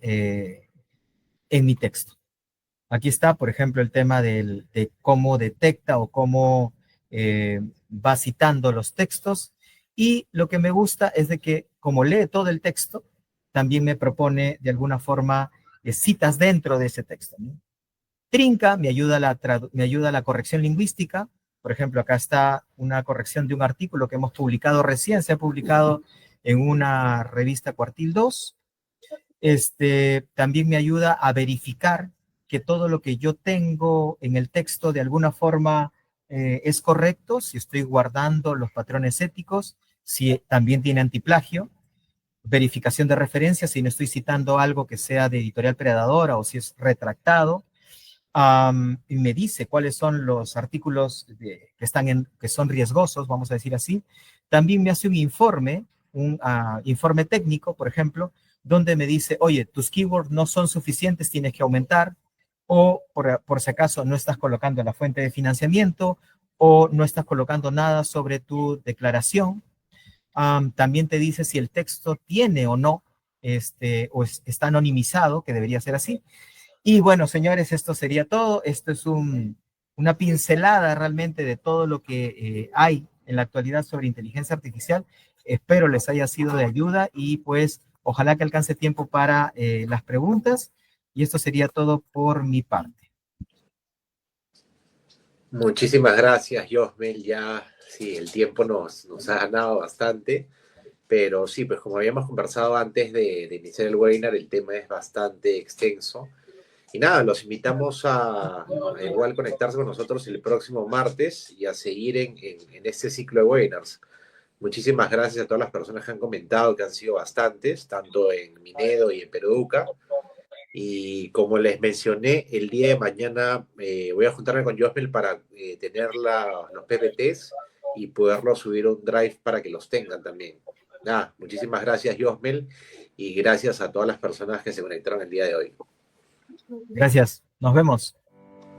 texto. Aquí está, por ejemplo, el tema de cómo detecta o cómo va citando los textos. Y lo que me gusta es de que, como lee todo el texto, también me propone de alguna forma citas dentro de ese texto, ¿no? Trinca me ayuda a la corrección lingüística. Por ejemplo, acá está una corrección de un artículo que hemos publicado recién, se ha publicado en una revista Cuartil 2. También me ayuda a verificar que todo lo que yo tengo en el texto de alguna forma es correcto, si estoy guardando los patrones éticos, si también tiene antiplagio, verificación de referencia, si no estoy citando algo que sea de editorial predadora o si es retractado. Y me dice cuáles son los artículos que son riesgosos, vamos a decir así. También me hace un informe técnico, por ejemplo, donde me dice, oye, tus keywords no son suficientes, tienes que aumentar, o por si acaso no estás colocando la fuente de financiamiento, o no estás colocando nada sobre tu declaración. También te dice si el texto tiene o no, está anonimizado, que debería ser así. Y bueno, señores, esto sería todo. Esto es una pincelada realmente de todo lo que hay en la actualidad sobre inteligencia artificial. Espero les haya sido de ayuda y pues ojalá que alcance tiempo para las preguntas. Y esto sería todo por mi parte. Muchísimas gracias, Josmel. Ya, sí, el tiempo nos ha ganado bastante, pero sí, pues como habíamos conversado antes de iniciar el webinar, el tema es bastante extenso. Y nada, los invitamos a igual conectarse con nosotros el próximo martes y a seguir en este ciclo de webinars. Muchísimas gracias a todas las personas que han comentado, que han sido bastantes, tanto en Minedo y en Peruduca. Y como les mencioné, el día de mañana voy a juntarme con Josmel para tener los PPTs y poderlos subir a un drive para que los tengan también. Nada, muchísimas gracias, Josmel, y gracias a todas las personas que se conectaron el día de hoy. Gracias. Nos vemos.